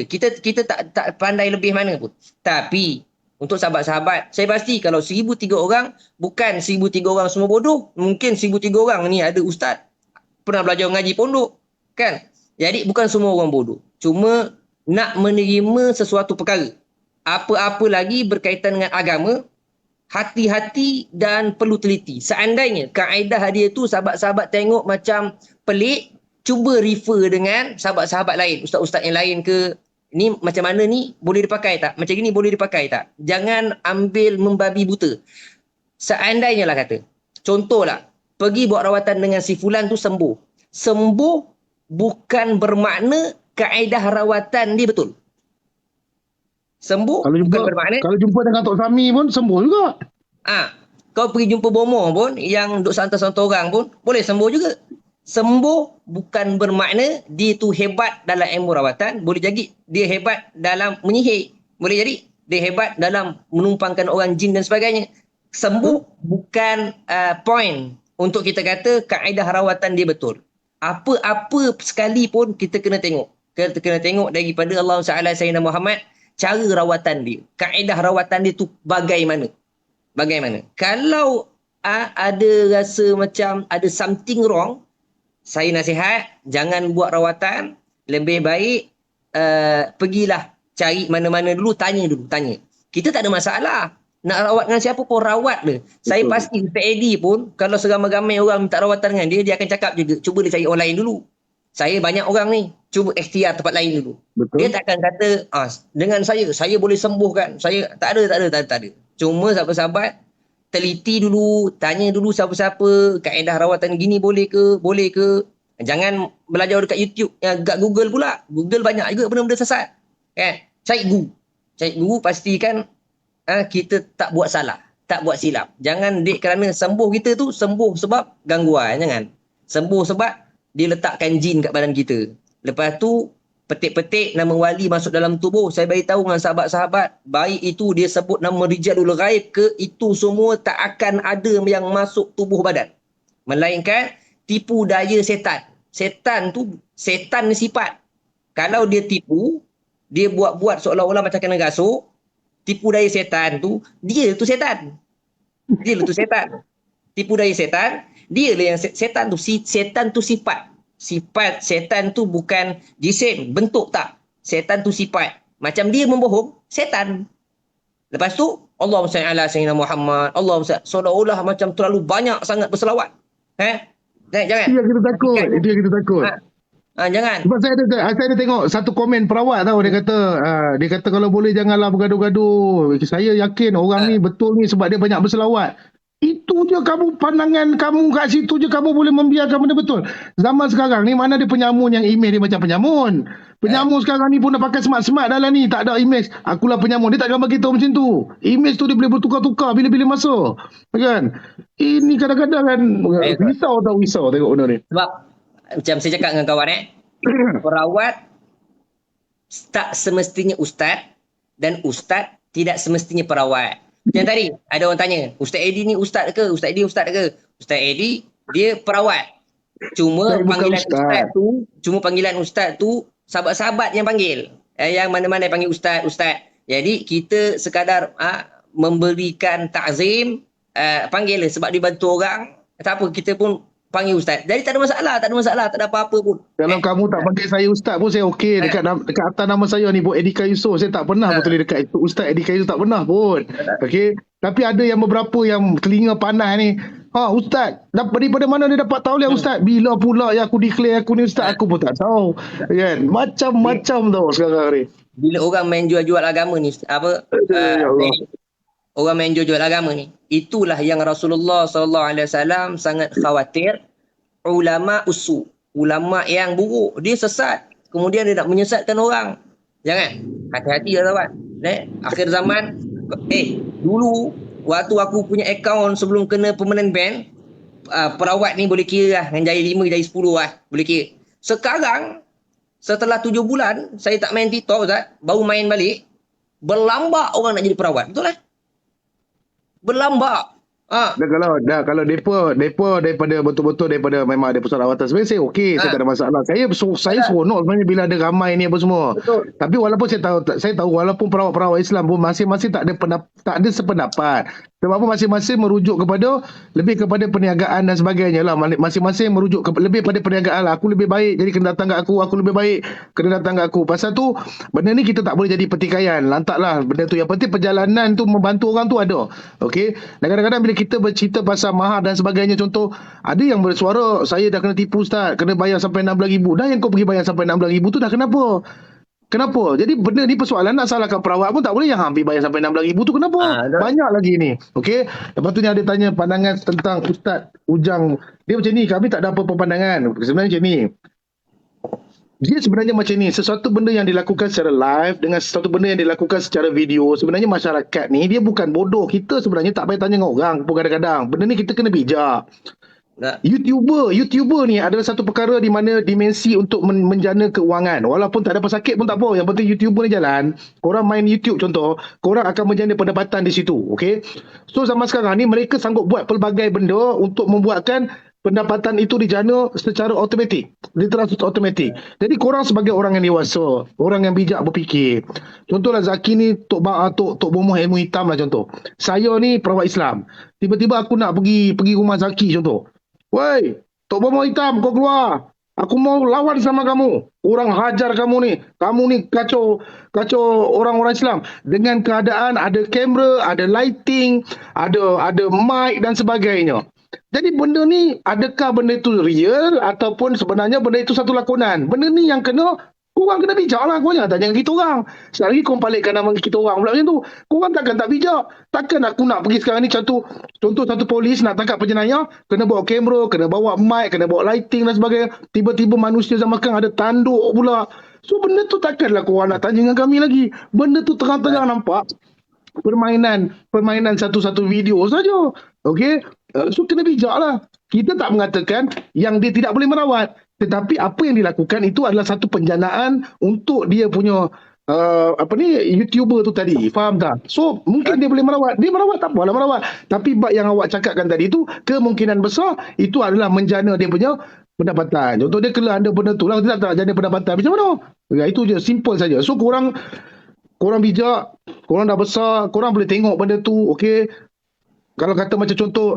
Kita tak pandai lebih mana pun. Tapi untuk sahabat-sahabat, saya pasti kalau 1,003 orang, bukan 1,003 orang semua bodoh. Mungkin 1,003 orang ni ada ustaz pernah belajar ngaji pondok kan. Jadi bukan semua orang bodoh, cuma nak menerima sesuatu perkara, apa-apa lagi berkaitan dengan agama, hati-hati dan perlu teliti. Seandainya kaedah dia tu sahabat-sahabat tengok macam pelik, cuba refer dengan sahabat-sahabat lain, ustaz-ustaz yang lain ke, ni macam mana ni, boleh dipakai tak? Macam gini boleh dipakai tak? Jangan ambil membabi buta. Seandainya lah kata, contohlah, pergi buat rawatan dengan si fulan tu sembuh. Sembuh bukan bermakna kaedah rawatan dia betul. Sembuh bukan bermakna. Kalau jumpa dengan Tok Sami pun sembuh juga. Kau pergi jumpa bomoh pun yang duk santai-santai orang pun boleh sembuh juga. Sembuh bukan bermakna dia tu hebat dalam ilmu rawatan. Boleh jadi dia hebat dalam menyihir. Boleh jadi dia hebat dalam menumpangkan orang jin dan sebagainya. Sembuh bukan point untuk kita kata kaedah rawatan dia betul. Apa-apa sekali pun kita kena tengok. Kita kena tengok daripada Allah Ta'ala Sayyidina Muhammad, cara rawatan dia, kaedah rawatan dia tu bagaimana. Kalau ada rasa macam ada something wrong, saya nasihat jangan buat rawatan. Lebih baik pergilah cari mana-mana dulu, tanya. Kita tak ada masalah nak rawat dengan siapa pun, rawat dia. Saya pasti Ustaz Eddie pun kalau seramai-ramai orang minta rawatan dengan dia akan cakap juga, cuba dia cari orang lain dulu. Saya banyak orang ni, cuba ikhtiar tempat lain dulu. Betul. Dia takkan kata dengan saya boleh sembuhkan. Saya tak ada. Cuma sahabat-sahabat teliti dulu, tanya dulu siapa-siapa, kaedah rawatan gini boleh ke? Jangan belajar dekat YouTube, dekat Google pula. Google banyak juga benda-benda sesat. Kan? Cari guru, pastikan kita tak buat salah, tak buat silap. Jangan kerana sembuh kita tu sembuh sebab gangguan, jangan. Sembuh sebab dia letakkan jin kat badan kita. Lepas tu petik-petik nama wali masuk dalam tubuh. Saya beritahu dengan sahabat-sahabat, baik itu dia sebut nama Rijalul Ghaib ke, itu semua tak akan ada yang masuk tubuh badan, melainkan tipu daya setan. Setan ni sifat. Kalau dia tipu, dia buat-buat seolah-olah macam kena gasuk, tipu daya setan tu, dia tu setan. Tipu daya setan, dia lah yang setan tu. Setan tu sifat. Sifat setan tu bukan jisim, bentuk tak. Setan tu sifat. Macam dia membohong, setan. Lepas tu, Allahumma salli ala sayyidina Muhammad, Allahumma salli, seolah-olah macam terlalu banyak sangat berselawat. Jangan. Itu yang kita takut. Jangan. Sebab saya ada tengok satu komen perawat tahu, dia kata kalau boleh janganlah bergaduh-gaduh. Saya yakin orang ni betul ni sebab dia banyak berselawat. Itu je kamu, pandangan kamu kat situ je kamu boleh membiarkan benda betul. Zaman sekarang ni mana ada penyamun yang imej dia macam penyamun. Penyamun sekarang ni pun dah pakai smart-smart dalam ni, tak ada imej akulah penyamun. Dia tak gambar kita macam tu. Imej tu dia boleh bertukar-tukar bila-bila masa. Kan? Ini kadang-kadang kan risau tengok benda ni. Sebab macam saya cakap dengan kawan perawat tak semestinya ustaz, dan ustaz tidak semestinya perawat. Yang tadi ada orang tanya, Ustaz Eddie ni ustaz ke? Ustaz Eddie dia perawat. Cuma panggilan ustaz tu sahabat-sahabat yang panggil. yang mana-mana panggil ustaz, ustaz. Jadi kita sekadar memberikan takzim, panggil sebab dia bantu orang, tak apa kita pun panggil ustaz. Jadi tak ada masalah, tak ada apa-apa pun. Kalau kamu tak panggil saya ustaz pun saya okey. Dekat atas nama saya ni pun Edika Yusof, saya tak pernah pun tulis dekat itu ustaz Edika Yusof, tak pernah pun. Okey. Tapi ada yang beberapa yang telinga panas ni, ustaz, daripada mana dia dapat tahu dia ustaz? Bila pula yang aku declare aku ni ustaz, aku pun tak tahu. Kan? Macam-macam tau sekarang ni. Bila orang main jual-jual agama ni, Ya Allah. orang main jual-jual agama ni, itulah yang Rasulullah SAW sangat khawatir. Ulama usu, ulama yang buruk, dia sesat, kemudian dia nak menyesatkan orang. Jangan, hati-hati lah kawan. Akhir zaman, dulu waktu aku punya akaun sebelum kena permanent ban, perawat ni boleh kira lah, dengan jari 5, jari 10 lah, boleh kira. Sekarang, setelah 7 bulan, saya tak main TikTok Ustaz, baru main balik, berlambak orang nak jadi perawat, betul lah? Berlambak. Kalau depa daripada betul-betul daripada memang ada pusat rawatan sebenarnya saya okey, saya tak ada masalah. Saya seronok sebenarnya bila ada ramai ni apa semua. Betul. Tapi walaupun saya tahu walaupun perawat-perawat Islam pun masing-masing tak ada sependapat. Sebab apa masing-masing merujuk lebih kepada perniagaan dan sebagainya lah. Masing-masing merujuk lebih pada perniagaan lah. Aku lebih baik jadi kena datang kat aku lebih baik kena datang kat aku. Pasal tu benda ni kita tak boleh jadi pertikaian. Lantaklah benda tu. Yang penting perjalanan tu membantu orang tu ada. Okey. Dan kadang-kadang bila kita bercerita pasal mahar dan sebagainya, contoh ada yang bersuara saya dah kena tipu ustaz, kena bayar sampai 16,000. Dah yang kau pergi bayar sampai 16,000 tu dah kenapa? Jadi benda ni persoalan nak salahkan perawat pun tak boleh, yang hampir bayar sampai 16,000 tu kenapa? Banyak lagi ni. Okey. Lepas tu ni ada tanya pandangan tentang Ustaz Ujang. Dia macam ni, kami tak ada apa-apa pandangan. Sebenarnya macam ni. Dia sebenarnya macam ni, sesuatu benda yang dilakukan secara live dengan sesuatu benda yang dilakukan secara video, sebenarnya masyarakat ni dia bukan bodoh. Kita sebenarnya tak payah tanya dengan orang pun kadang-kadang. Benda ni kita kena bijak. YouTuber ni adalah satu perkara di mana dimensi untuk menjana keuangan. Walaupun tak ada pesakit pun tak apa. Yang penting YouTuber ni jalan. Korang main YouTube contoh, korang akan menjana pendapatan di situ. Okay? So zaman sekarang ni mereka sanggup buat pelbagai benda untuk membuatkan pendapatan itu dijana secara automatik. Literasi automatik. Jadi korang sebagai orang yang dewasa, orang yang bijak berfikir. Contohlah Zaki ni Tok Bomoh ilmu hitam lah contoh. Saya ni perawat Islam. Tiba-tiba aku nak pergi rumah Zaki contoh. Woi, Tok Bomoh hitam kau keluar. Aku mau lawan sama kamu. Orang hajar kamu ni. Kamu ni kacau orang-orang Islam. Dengan keadaan ada kamera, ada lighting, ada mic dan sebagainya. Jadi benda ni, adakah benda itu real ataupun sebenarnya benda itu satu lakonan? Benda ni yang korang kena bijak lah. Korang jangan tanya kita orang. Sekali lagi korang palikkan nama kita orang pula macam tu. Korang takkan tak bijak. Takkan aku nak pergi sekarang ni contoh satu polis nak tangkap penjenayah, kena bawa kamera, kena bawa mic, kena bawa lighting dan sebagainya. Tiba-tiba manusia zaman sekarang ada tanduk pula. So benda tu takkanlah korang nak tanya dengan kami lagi. Benda tu terang-terang nampak. Permainan satu-satu video saja. Okey? So kena bijak lah. Kita tak mengatakan yang dia tidak boleh merawat. Tetapi apa yang dilakukan itu adalah satu penjanaan untuk dia punya YouTuber tu tadi. Faham tak? So mungkin dia boleh merawat. Dia merawat tak apalah merawat. Tapi bab yang awak cakapkan tadi tu, kemungkinan besar itu adalah menjana dia punya pendapatan. Contoh dia kena ada benda tu lah. Dia tak jana pendapatan. Macam mana? Ya, itu je. Simple saja. So korang bijak. Korang dah besar. Korang boleh tengok benda tu. Okey. Kalau kata macam contoh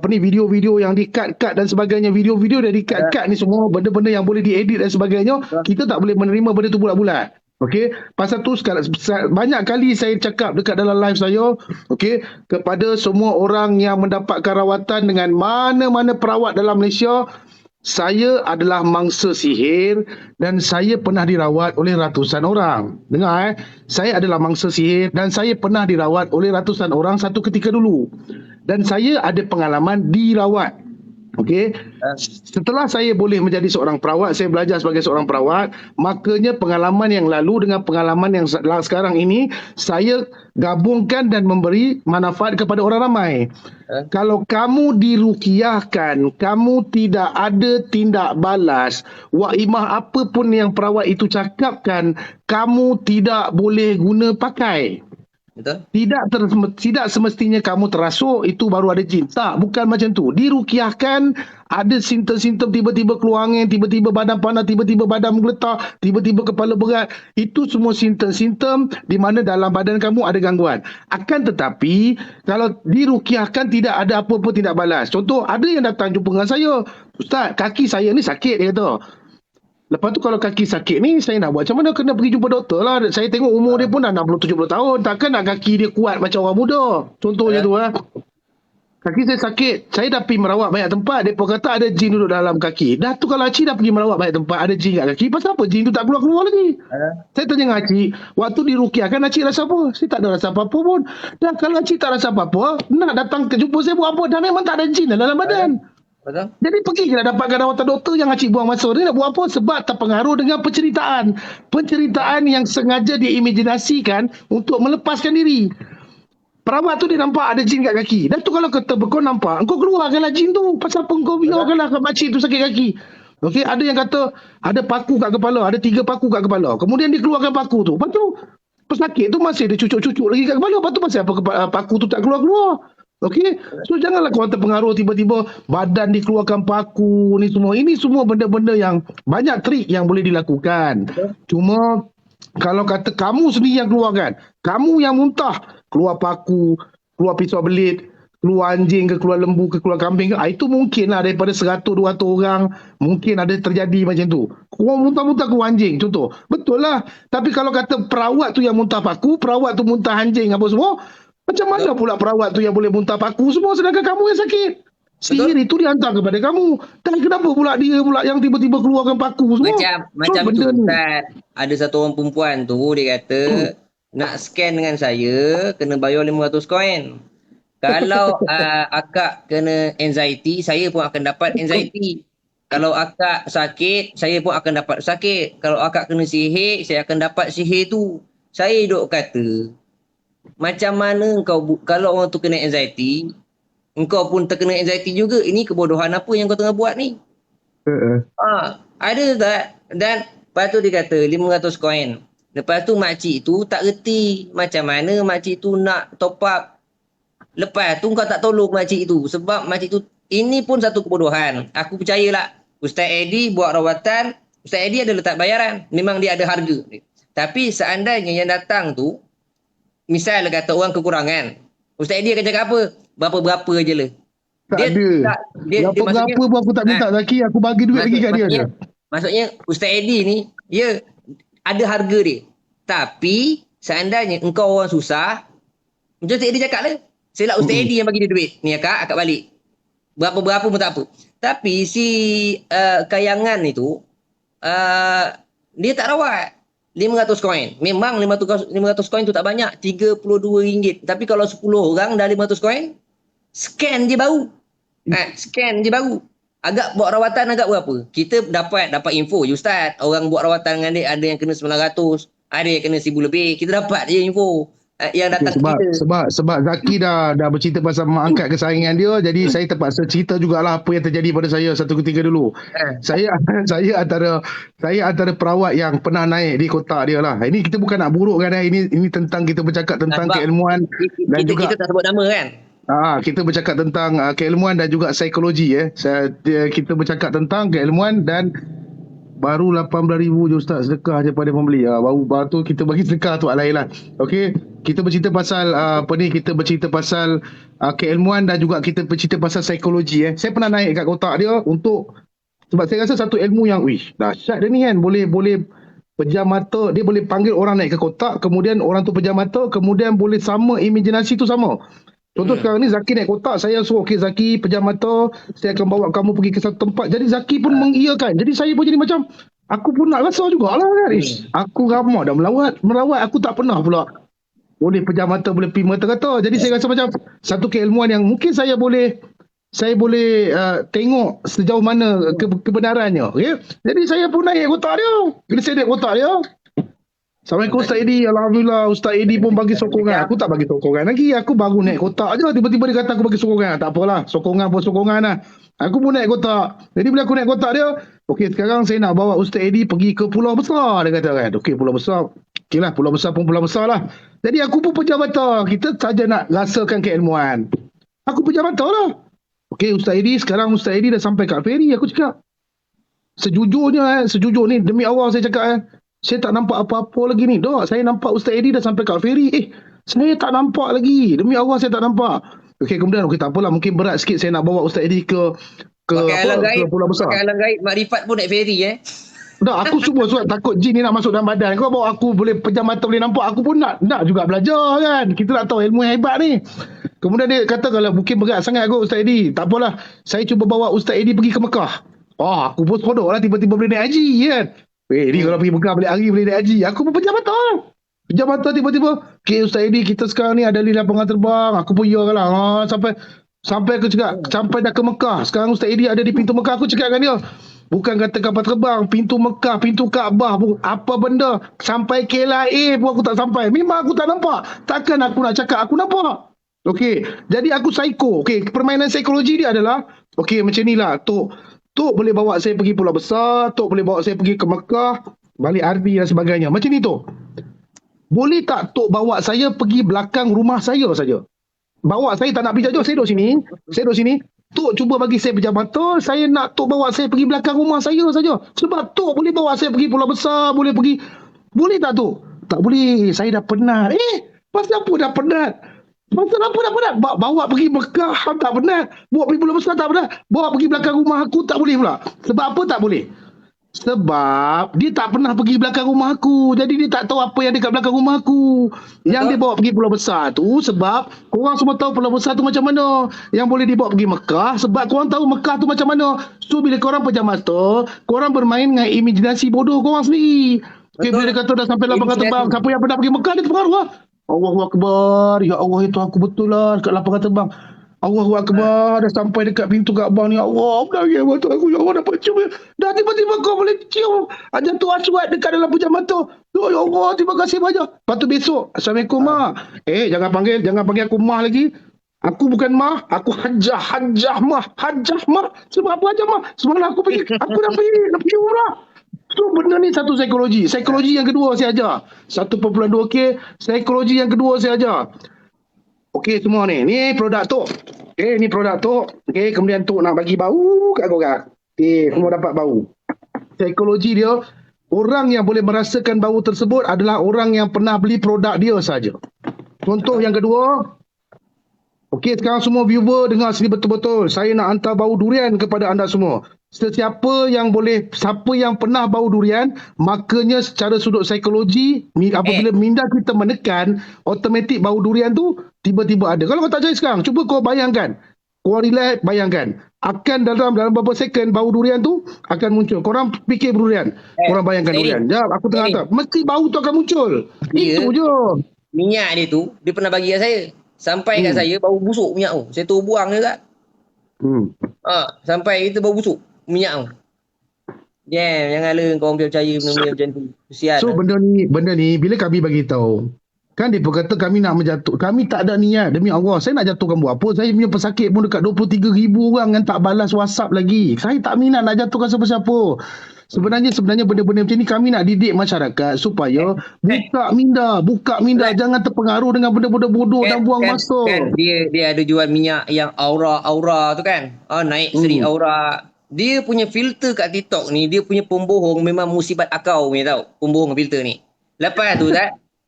video-video yang di-cut dan sebagainya, video-video yang di-cut ni semua benda-benda yang boleh diedit dan sebagainya, kita tak boleh menerima benda tu bulat-bulat. Okey, pasal tu banyak kali saya cakap dekat dalam live saya, okey, kepada semua orang yang mendapatkan rawatan dengan mana-mana perawat dalam Malaysia, saya adalah mangsa sihir dan saya pernah dirawat oleh ratusan orang. Dengar saya adalah mangsa sihir dan saya pernah dirawat oleh ratusan orang satu ketika dulu. Dan saya ada pengalaman dirawat. Okey. Setelah saya boleh menjadi seorang perawat, saya belajar sebagai seorang perawat, makanya pengalaman yang lalu dengan pengalaman yang sekarang ini saya gabungkan dan memberi manfaat kepada orang ramai. Kalau kamu diruqyahkan, kamu tidak ada tindak balas, waimah apapun yang perawat itu cakapkan, kamu tidak boleh guna pakai. Betul? Tidak semestinya kamu terasuk itu baru ada jin. Tak, bukan macam tu. Dirukiahkan ada simptom-simptom tiba-tiba keluar angin, tiba-tiba badan panas, tiba-tiba badan menggeletar, tiba-tiba kepala berat. Itu semua simptom-simptom di mana dalam badan kamu ada gangguan. Akan tetapi kalau dirukiahkan tidak ada apa-apa tindak balas. Contoh, ada yang datang jumpa dengan saya. Ustaz, kaki saya ni sakit, dia kata. Lepas tu kalau kaki sakit ni saya nak buat macam mana, kena pergi jumpa doktor lah. Saya tengok umur dia pun dah 60-70 tahun. Takkan nak kaki dia kuat macam orang muda. Contohnya tu lah. Kaki saya sakit. Saya dah pergi merawat banyak tempat. Dia pun kata ada jin duduk dalam kaki. Dah tu kalau Acik dah pergi merawat banyak tempat, ada jin kat kaki. Pasal apa jin tu tak keluar-keluar lagi? Saya tanya dengan Acik, waktu dirukiahkan Acik rasa apa? Saya tak ada rasa apa-apa pun. Dan kalau Acik tak rasa apa-apa, nak datang ke jumpa saya buat apa? Dah memang tak ada jin dalam badan. Betul? Jadi pergi je nak dapatkan rawatan doktor yang Acik buang masa. Dia nak buat apa? Sebab terpengaruh dengan penceritaan. Penceritaan yang sengaja diimajinasikan untuk melepaskan diri. Perawat tu dia nampak ada jin kat kaki. Dan tu kalau kata kau nampak, kau keluarkanlah jin tu. Pasal apa kau biarkanlah kat makcik tu sakit kaki. Okey, ada yang kata ada paku kat kepala, ada 3 paku kat kepala. Kemudian dia keluarkan paku tu. Lepas tu pesakit tu masih ada cucuk-cucuk lagi kat kepala. Lepas tu pasal apa paku tu tak keluar-keluar. Okey, so janganlah kau terpengaruh tiba-tiba badan dikeluarkan paku ni semua. Ini semua benda-benda yang banyak trik yang boleh dilakukan. Cuma kalau kata kamu sendiri yang keluarkan, kamu yang muntah, keluar paku, keluar pisau belit, keluar anjing ke, keluar lembu ke, keluar kambing ke, itu mungkinlah daripada 100-200 orang mungkin ada terjadi macam tu. Orang muntah-muntah keluar anjing contoh. Betul lah. Tapi kalau kata perawat tu yang muntah paku, perawat tu muntah anjing apa semua, macam mana pula perawat tu yang boleh muntah paku semua sedangkan kamu yang sakit? Sihir itu dihantar kepada kamu. Dan kenapa pula dia pula yang tiba-tiba keluarkan paku semua? Macam tu benda ni. Ustaz. Ada satu orang perempuan tu dia kata nak scan dengan saya kena bayar 500 koin. Kalau akak kena anxiety, saya pun akan dapat anxiety. Kalau akak sakit, saya pun akan dapat sakit. Kalau akak kena sihir, saya akan dapat sihir tu. Saya duk kata, macam mana kalau orang tu kena anxiety, engkau pun terkena anxiety juga. Ini kebodohan apa yang kau tengah buat ni? Ada tak? Dan lepas tu dia kata 500 koin. Lepas tu makcik tu tak reti macam mana makcik tu nak top up. Lepas tu kau tak tolong makcik tu. Sebab makcik tu, ini pun satu kebodohan. Aku percayalah Ustaz Eddie buat rawatan, Ustaz Eddie ada letak bayaran. Memang dia ada harga. Tapi seandainya yang datang tu, misal kata orang kekurangan, Ustaz Eddie akan cakap apa? Berapa-berapa je lah. Tak ada. Berapa-berapa pun aku tak minta Zaki, aku bagi duit lagi kat dia je. Maksudnya Ustaz Eddie ni, dia ada harga dia. Tapi seandainya engkau orang susah, macam Ustaz Eddie cakap lah, saya lah Ustaz Eddie yang bagi dia duit. Ni akak balik. Berapa-berapa pun tak apa. Tapi si kayangan itu, dia tak rawat. 500 koin. Memang 500 koin tu tak banyak. RM32. Tapi kalau 10 orang dah 500 koin, scan je baru. Scan je baru. Agak buat rawatan agak berapa? Kita dapat info je Ustaz. Orang buat rawatan dengan dia ada yang kena 900, ada yang kena 1000 lebih. Kita dapat je info. Yang datang sebab Zaki dah bercerita pasal mak angkat kesayangan dia, jadi saya terpaksa cerita jugalah apa yang terjadi pada saya satu ketika dulu. Saya antara perawat yang pernah naik di kotak dia lah. Ini kita bukan nak burukkan ini tentang kita bercakap tentang keilmuan dan juga kita tak sebut nama kan. Kita bercakap tentang keilmuan dan juga psikologi kita bercakap tentang keilmuan dan baru 18,000 je Ustaz sedekah je pada pembeli. Baru tu kita bagi sedekah tu lain lah. Okey, kita bercerita pasal kita bercerita pasal keilmuan dan juga kita bercerita pasal psikologi. Saya pernah naik kat kotak dia untuk, sebab saya rasa satu ilmu yang dahsyat dia ni kan, boleh pejam mata, dia boleh panggil orang naik ke kotak, kemudian orang tu pejam mata, kemudian boleh sama imajinasi tu sama. Contoh sekarang ni Zaki naik kotak, saya suruh, okey Zaki pejam mata, saya akan bawa kamu pergi ke satu tempat. Jadi Zaki pun mengiyakan. Jadi saya pun jadi macam, aku pun nak rasa jugalah kan. Aku ramah dah merawat, aku tak pernah pula boleh pejam mata, boleh pergi mata-kata. Jadi saya rasa macam satu keilmuan yang mungkin saya boleh tengok sejauh mana kebenarannya. Okay? Jadi saya pun naik kotak dia. Bila saya naik kotak dia, Assalamualaikum Ustaz Eddie. Alhamdulillah Ustaz Eddie pun bagi sokongan. Aku tak bagi sokongan lagi. Aku baru naik kotak je. Tiba-tiba dia kata aku bagi sokongan. Tak apalah. Sokongan pun sokongan lah. Aku pun naik kotak. Jadi bila aku naik kotak dia, okey sekarang saya nak bawa Ustaz Eddie pergi ke Pulau Besar. Dia kata kan. Okey Pulau Besar. Okey lah, pulau besar pun pulau besar lah. Jadi aku pun pejam mata. Kita saja nak rasakan keilmuan. Aku pejam mata lah. Okey, Ustaz Edi, sekarang Ustaz Edi dah sampai kat feri. Aku cakap, sejujurnya sejujur ni, demi Allah saya cakap saya tak nampak apa-apa lagi ni. Dok, saya nampak Ustaz Edi dah sampai kat feri. Saya tak nampak lagi. Demi Allah saya tak nampak. Okey, kemudian tak apalah, mungkin berat sikit saya nak bawa Ustaz Edi ke Pakai alam gaib, ke pulau besar. pakai alam gaib, makrifat pun naik feri Tak, aku semua sebab takut jin ni nak masuk dalam badan. Kau bawa aku boleh pejam mata boleh nampak. Aku pun nak juga belajar kan. Kita nak tahu ilmu yang hebat ni. Kemudian dia kata kalau mungkin berat sangat kot Ustaz Edi. Tak apalah. Saya cuba bawa Ustaz Edi pergi ke Mekah. Aku pun seronok lah tiba-tiba boleh naik haji kan. Ni kalau pergi Mekah balik hari boleh naik haji. Aku pun pejam mata. Pejam mata tiba-tiba. Okay Ustaz Edi, kita sekarang ni ada di lapangan terbang. Aku pun ya lah. Sampai aku cakap, sampai dah ke Mekah. Sekarang Ustaz Edi ada di pintu Mekah. Aku cakap dengan dia, bukan kata kapal terbang, pintu Mekah, pintu Kaabah, apa benda. Sampai KLIA pun aku tak sampai. Memang aku tak nampak. Takkan aku nak cakap aku nampak. Okey, jadi aku psycho. Okey, permainan psikologi dia adalah, okey macam ni lah. Tok boleh bawa saya pergi Pulau Besar, Tok boleh bawa saya pergi ke Mekah, balik RB dan sebagainya. Macam ni Tok. Boleh tak Tok bawa saya pergi belakang rumah saya saja? Bawa saya tak nak pergi jauh, saya duduk sini. Tok cuba bagi saya pejam mata, saya nak Tok bawa saya pergi belakang rumah saya saja. Sebab Tok boleh bawa saya pergi Pulau Besar, boleh pergi. Boleh tak Tok? Tak boleh, saya dah penat. Pasal apa dah penat? Pasal apa dah penat? Bawa pergi Mekah tak penat. Bawa pergi Pulau Besar tak penat. Bawa pergi belakang rumah aku tak boleh pula. Sebab apa tak boleh? Sebab dia tak pernah pergi belakang rumah aku. Jadi dia tak tahu apa yang dekat belakang rumah aku. Yang dia bawa pergi Pulau Besar tu sebab korang semua tahu Pulau Besar tu macam mana. Yang boleh dibawa pergi Mekah sebab korang tahu Mekah tu macam mana. So bila korang pejam mata, korang bermain dengan imajinasi bodoh korang sendiri. Okay, bila dia kata dah sampai lapangan terbang, siapa yang pernah pergi Mekah dia terpengaruh lah. Allahu Akbar. Ya Allah, itu aku betul lah dekat lapangan terbang. Allahu Akbar, dah sampai dekat pintu Kaabah ni. Allah, menangis mata aku. Ya Allah, dapat cium. Dah tiba-tiba kau boleh cium. Jantung aswad dekat dalam pejam mata. Ya Allah, terima kasih banyak. Lepas tu besok, Assalamualaikum Mak. Jangan panggil aku Mah lagi. Aku bukan Mah, aku Hajjah Mah. Hajjah Mah. Sebab apa Hajjah Mah? Semalam aku nak pergi umrah. So benda ni satu psikologi. Psikologi yang kedua saya ajar. 1.2K, psikologi yang kedua saya ajar. Okey semua ni. Ni produk Tok. Ni produk Tok. Okey, kemudian Tok nak bagi bau kat korang. Okey, semua dapat bau. Psikologi dia, orang yang boleh merasakan bau tersebut adalah orang yang pernah beli produk dia saja. Contoh yang kedua. Okey, sekarang semua viewer dengar sini betul-betul. Saya nak hantar bau durian kepada anda semua. Siapa yang pernah bau durian, makanya secara sudut psikologi, apabila minda kita menekan, automatik bau durian tu tiba-tiba ada. Kalau kau tak percaya sekarang, cuba kau bayangkan. Kau relax, bayangkan. Akan dalam beberapa second, bau durian tu akan muncul. Korang fikir durian. Korang bayangkan durian. Jap, aku tengah hantar. Mesti bau tu akan muncul. Itu je. Minyak dia tu, dia pernah bagi kat saya. Sampai kat saya, bau busuk minyak tu. Saya tu buang je kat. Sampai kita bau busuk minyak tu. Janganlah kau percaya benda-benda macam tu. Kesian. So benda ni bila kami bagi tahu, kan dia berkata kami nak menjatuh. Kami tak ada niat, demi Allah. Saya nak jatuhkan buat apa? Saya punya pesakit pun dekat 23,000 orang yang tak balas WhatsApp lagi. Saya tak minat nak jatuhkan siapa-siapa. Sebenarnya benda-benda macam ni kami nak didik masyarakat supaya buka minda, jangan terpengaruh dengan benda-benda bodoh dan buang masa. Dia ada jual minyak yang aura tu kan. Naik seri aura. Dia punya filter kat TikTok ni, dia punya pembohong memang musibat akau punya tau. Pembohong filter ni. Lepas tu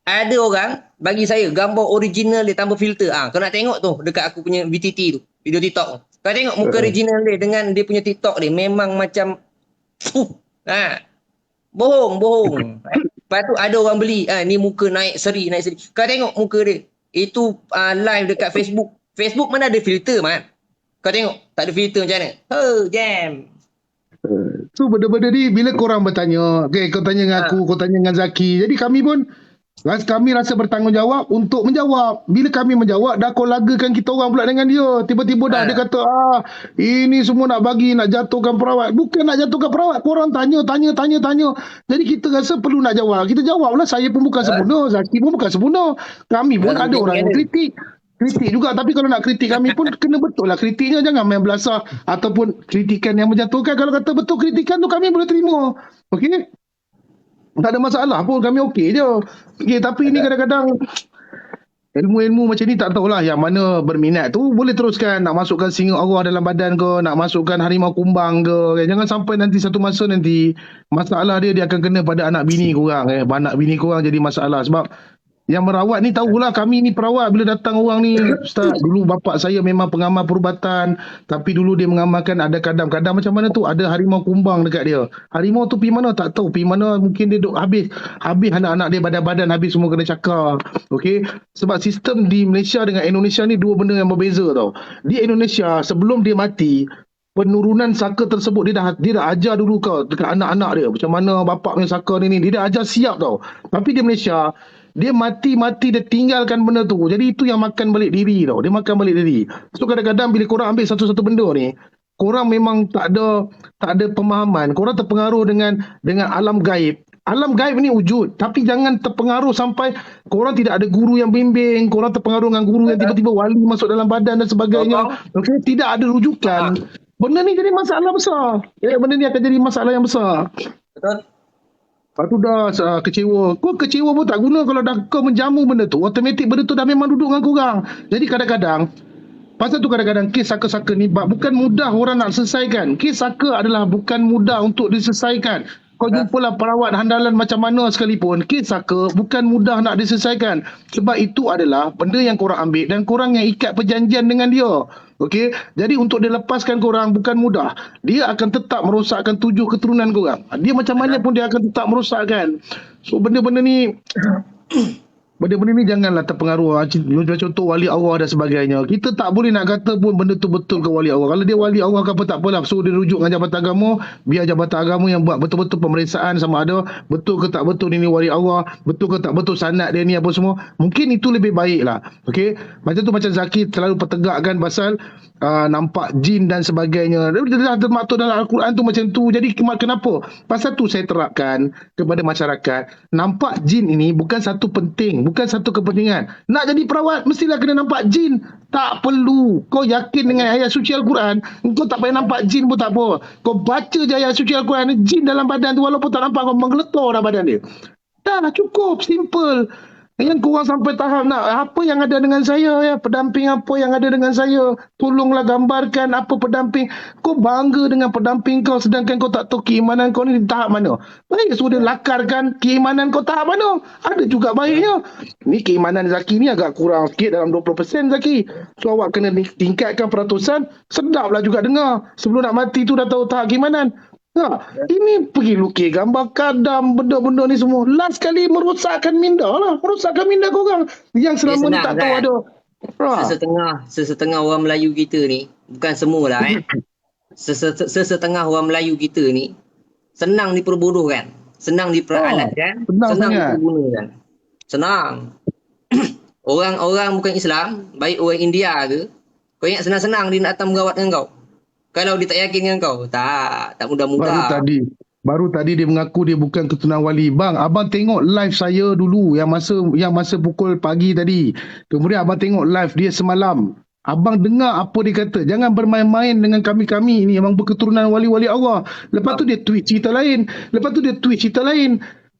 ada orang bagi saya gambar original dia tambah filter. Kau nak tengok tu dekat aku punya VTT tu, video TikTok tu. Kau tengok muka original dia dengan dia punya TikTok dia memang macam bohong. Lepas tu ada orang beli, ni muka naik seri. Kau tengok muka dia. Itu live dekat Facebook. Facebook mana ada filter, Mat? Kau tengok, tak ada filter macam mana? Jam. So benda-benda ni bila korang bertanya, kau tanya dengan aku, kau tanya dengan Zaki. Jadi kami rasa bertanggungjawab untuk menjawab. Bila kami menjawab, dah kau lagakan kita orang pula dengan dia. Tiba-tiba dah dia kata, ini semua nak jatuhkan perawat. Bukan nak jatuhkan perawat. Korang tanya. Jadi kita rasa perlu nak jawab. Kita jawablah. Saya pun bukan sempurna. Zaki pun bukan sempurna. Kami pun ada orang yang kritik. Kritik juga. Tapi kalau nak kritik kami pun kena betul lah kritiknya. Jangan main belasah ataupun kritikan yang menjatuhkan. Kalau kata betul kritikan tu kami boleh terima. Okey? Tak ada masalah pun, kami okey je. Okay, tapi ni kadang-kadang ilmu-ilmu macam ni tak tahulah yang mana berminat tu boleh teruskan nak masukkan singa Allah dalam badan ke, nak masukkan harimau kumbang ke. Jangan sampai nanti satu masa nanti masalah dia akan kena pada anak bini korang. Anak bini korang jadi masalah sebab yang merawat ni tahulah, kami ni perawat bila datang orang ni, Ustaz, dulu bapak saya memang pengamal perubatan, tapi dulu dia mengamalkan ada kadang-kadang macam mana tu, ada harimau kumbang dekat dia. Harimau tu pergi mana tak tahu, pergi mana, mungkin dia duk habis anak-anak dia, badan-badan habis semua kena cakar. Okey, sebab sistem di Malaysia dengan Indonesia ni dua benda yang berbeza tau. Di Indonesia sebelum dia mati, penurunan saka tersebut dia dah ajar dulu kau dekat anak-anak dia macam mana bapak punya saka ni dia dah ajar siap tau. Tapi di Malaysia dia mati dia tinggalkan benda tu. Jadi itu yang makan balik diri tau. Dia makan balik diri. So kadang-kadang bila korang ambil satu-satu benda ni, korang memang tak ada pemahaman. Korang terpengaruh dengan alam gaib. Alam gaib ni wujud, tapi jangan terpengaruh sampai korang tidak ada guru yang bimbing, korang terpengaruh dengan guru yang tiba-tiba wali masuk dalam badan dan sebagainya. Okey, tidak ada rujukan. Benda ni jadi masalah besar. Benda ni akan jadi masalah yang besar. Betul? Lepas tu dah kecewa. Kau kecewa pun tak guna kalau dah kau menjamu benda tu. Automatik benda tu dah memang duduk dengan korang. Jadi kadang-kadang, pasal tu kadang-kadang kes saka-saka ni bukan mudah orang nak selesaikan. Kes saka adalah bukan mudah untuk diselesaikan. Kau jumpalah perawat handalan macam mana sekalipun, kes saka bukan mudah nak diselesaikan. Sebab itu adalah benda yang korang ambil dan korang yang ikat perjanjian dengan dia. Okey, jadi untuk dia lepaskan korang bukan mudah. Dia akan tetap merosakkan 7 keturunan korang. Dia macam mana pun dia akan tetap merosakkan. So benda-benda ni janganlah terpengaruh. Contoh wali Allah dan sebagainya. Kita tak boleh nak kata pun benda tu betul ke wali Allah. Kalau dia wali Allah ke apa tak apalah. So dia rujuk dengan jabatan agama, biar jabatan agama yang buat betul-betul pemeriksaan sama ada betul ke tak betul ini wali Allah, betul ke tak betul sanad dia ni apa semua. Mungkin itu lebih baik lah. Okay, macam tu macam Zaki selalu pertegakkan pasal nampak jin dan sebagainya. Dia termaktub dalam Al-Quran tu macam tu. Jadi kenapa? Pasal tu saya terapkan kepada masyarakat. Nampak jin ini bukan satu penting, bukan satu kepentingan. Nak jadi perawat mestilah kena nampak jin. Tak perlu. Kau yakin dengan ayat suci Al-Quran, kau tak payah nampak jin pun tak apa. Kau baca je ayat suci Al-Quran, jin dalam badan tu walaupun tak nampak, kau menggeletar dalam badan dia. Dah cukup, simple. Yang korang sampai tahap nak apa yang ada dengan saya, pendamping apa yang ada dengan saya, tolonglah gambarkan apa pendamping. Kau bangga dengan pendamping kau sedangkan kau tak tahu keimanan kau ni di tahap mana. Baik suruh dia lakarkan keimanan kau tahap mana. Ada juga baiknya. Ni keimanan Zaki ni agak kurang sikit dalam 20% Zaki. So awak kena tingkatkan peratusan. Sedaplah juga dengar. Sebelum nak mati tu dah tahu tahap keimanan. Ini pergi lukis gambar kadam, benda-benda ni semua. Last kali merosakkan minda lah. Merosakkan minda korang. Yang selama ni tak tahu ada. Sesetengah orang Melayu kita ni, bukan semua lah sesetengah orang Melayu kita ni, senang diperbodohkan. Senang diperalatkan. Senang dipergunakan. Senang. Orang-orang bukan Islam, baik orang India ke, kau ingat senang-senang dia nak datang merawat dengan kau. Kalau dia tak yakin dengan kau, tak mudah-mudah. Baru tadi dia mengaku dia bukan keturunan wali. Bang, abang tengok live saya dulu yang masa pukul pagi tadi. Kemudian abang tengok live dia semalam. Abang dengar apa dia kata. Jangan bermain-main dengan kami-kami ni yang berketurunan wali-wali Allah. Lepas tu dia tweet cerita lain.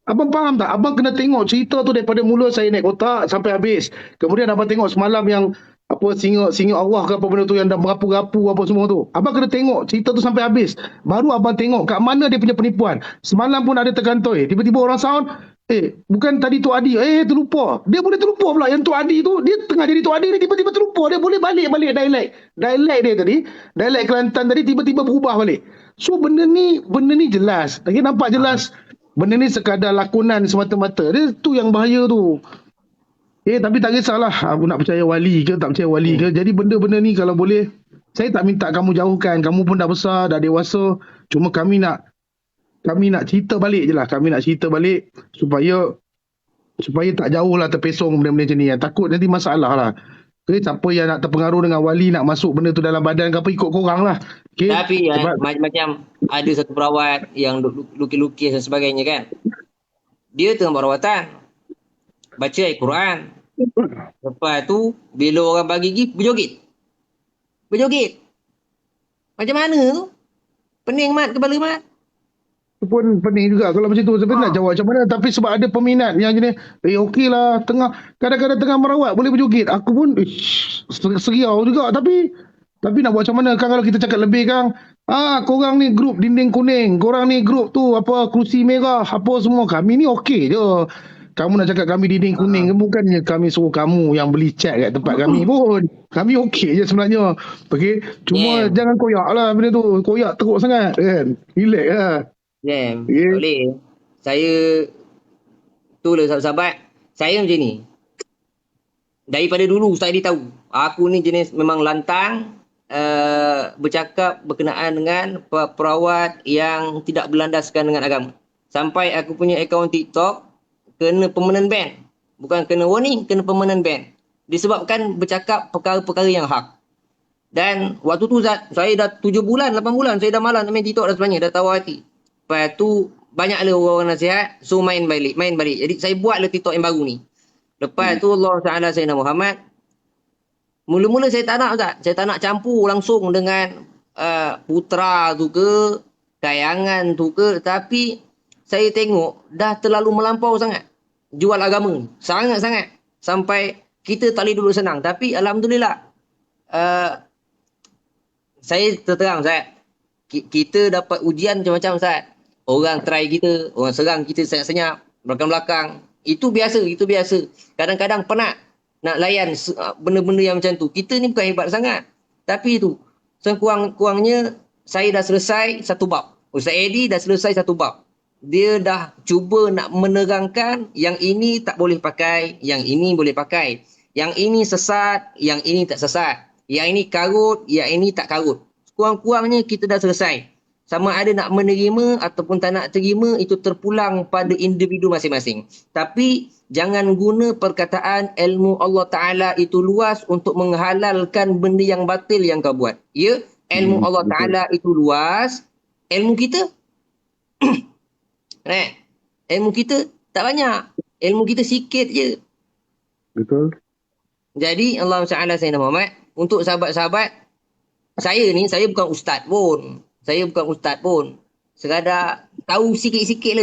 Abang faham tak? Abang kena tengok cerita tu daripada mula saya naik kotak sampai habis. Kemudian abang tengok semalam yang apa singa Allah ke apa benda tu yang dah berapu-rapu apa semua tu. Abang kena tengok cerita tu sampai habis. Baru abang tengok kat mana dia punya penipuan. Semalam pun ada terkantoi. Tiba-tiba orang sound, bukan tadi Tok Adi. Terlupa. Dia boleh terlupa pula yang Tok Adi tu. Dia tengah jadi Tok Adi ni tiba-tiba terlupa. Dia boleh balik dialek. Dialek dia tadi, dialek Kelantan tadi tiba-tiba berubah balik. So benda ni jelas. Lagi nampak jelas. Benda ni sekadar lakonan semata-mata. Dia tu yang bahaya tu. Tapi tak kisahlah aku nak percaya wali ke tak percaya wali ke. Jadi benda-benda ni kalau boleh, saya tak minta kamu jauhkan. Kamu pun dah besar, dah dewasa. Cuma kami nak cerita balik je lah. Kami nak cerita balik supaya tak jauh lah terpesong benda-benda macam ni. Takut nanti masalah lah. Siapa yang nak terpengaruh dengan wali nak masuk benda tu dalam badan ke apa, ikut korang lah. Tapi macam ada satu perawat yang lukis-lukis dan sebagainya kan. Dia tengah perawatan, baca Al-Quran. Lepas tu bila orang bagi gift, berjoget. Macam mana tu? Pening mat, kepala mat. pun pening juga kalau macam tu. Tapi nak jawab macam mana. Tapi sebab ada peminat yang jenis, okey lah. Kadang-kadang tengah merawat boleh berjoget. Aku pun seriau juga. Tapi nak buat macam mana kan kalau kita cakap lebih kan. Korang ni grup dinding kuning. Korang ni grup tu apa kerusi merah. Apa semua. Kami ni okey je. Kamu nak cakap kami dinding kuning. Bukannya kami suruh kamu yang beli cat kat tempat kami pun. Kami okey je sebenarnya. Okay. Cuma jangan koyak lah benda tu. Koyak teruk sangat kan. Relax lah. Tak boleh. Saya tu lah sahabat-sahabat. Saya macam ni. Daripada dulu saya tahu. Aku ni jenis memang lantang. Bercakap berkenaan dengan perawat yang tidak berlandaskan dengan agama. Sampai aku punya akaun TikTok kena permanent ban. Bukan kena warning, kena permanent ban. Disebabkan bercakap perkara-perkara yang hak. Dan waktu tu Zat, saya dah 7 bulan, 8 bulan, saya dah malas nak main TikTok dah sebenarnya, dah tahu hati. Lepas tu, banyaklah orang nasihat, so main balik. Jadi saya buatlah TikTok yang baru ni. Lepas tu Allah Ta'ala Sayyidina Muhammad, mula-mula saya tak nak Zat, saya tak nak campur langsung dengan putra tu ke, kayangan tu ke, tapi saya tengok dah terlalu melampau sangat. Jual agama ni, sangat-sangat. Sampai kita tak boleh duduk senang. Tapi Alhamdulillah, saya terterang Ustaz, kita dapat ujian macam-macam Ustaz. Orang try kita, orang serang kita senyap-senyap, belakang-belakang. Itu biasa. Kadang-kadang penat nak layan benda-benda yang macam tu. Kita ni bukan hebat sangat. Tapi tu, sekurang-kurangnya saya dah selesai satu bab. Ustaz Eddie dah selesai satu bab. Dia dah cuba nak menerangkan yang ini tak boleh pakai, yang ini boleh pakai. Yang ini sesat, yang ini tak sesat. Yang ini karut, yang ini tak karut. Kurang-kurangnya kita dah selesai. Sama ada nak menerima ataupun tak nak terima, itu terpulang pada individu masing-masing. Tapi jangan guna perkataan ilmu Allah Ta'ala itu luas untuk menghalalkan benda yang batil yang kau buat. Ya, ilmu Allah Ta'ala itu luas. Ilmu kita ilmu kita tak banyak. Ilmu kita sikit je. Betul. Jadi Allah Ta'ala Sayyidina Muhammad, untuk sahabat-sahabat, saya bukan ustaz pun. Sekadar tahu sikit-sikit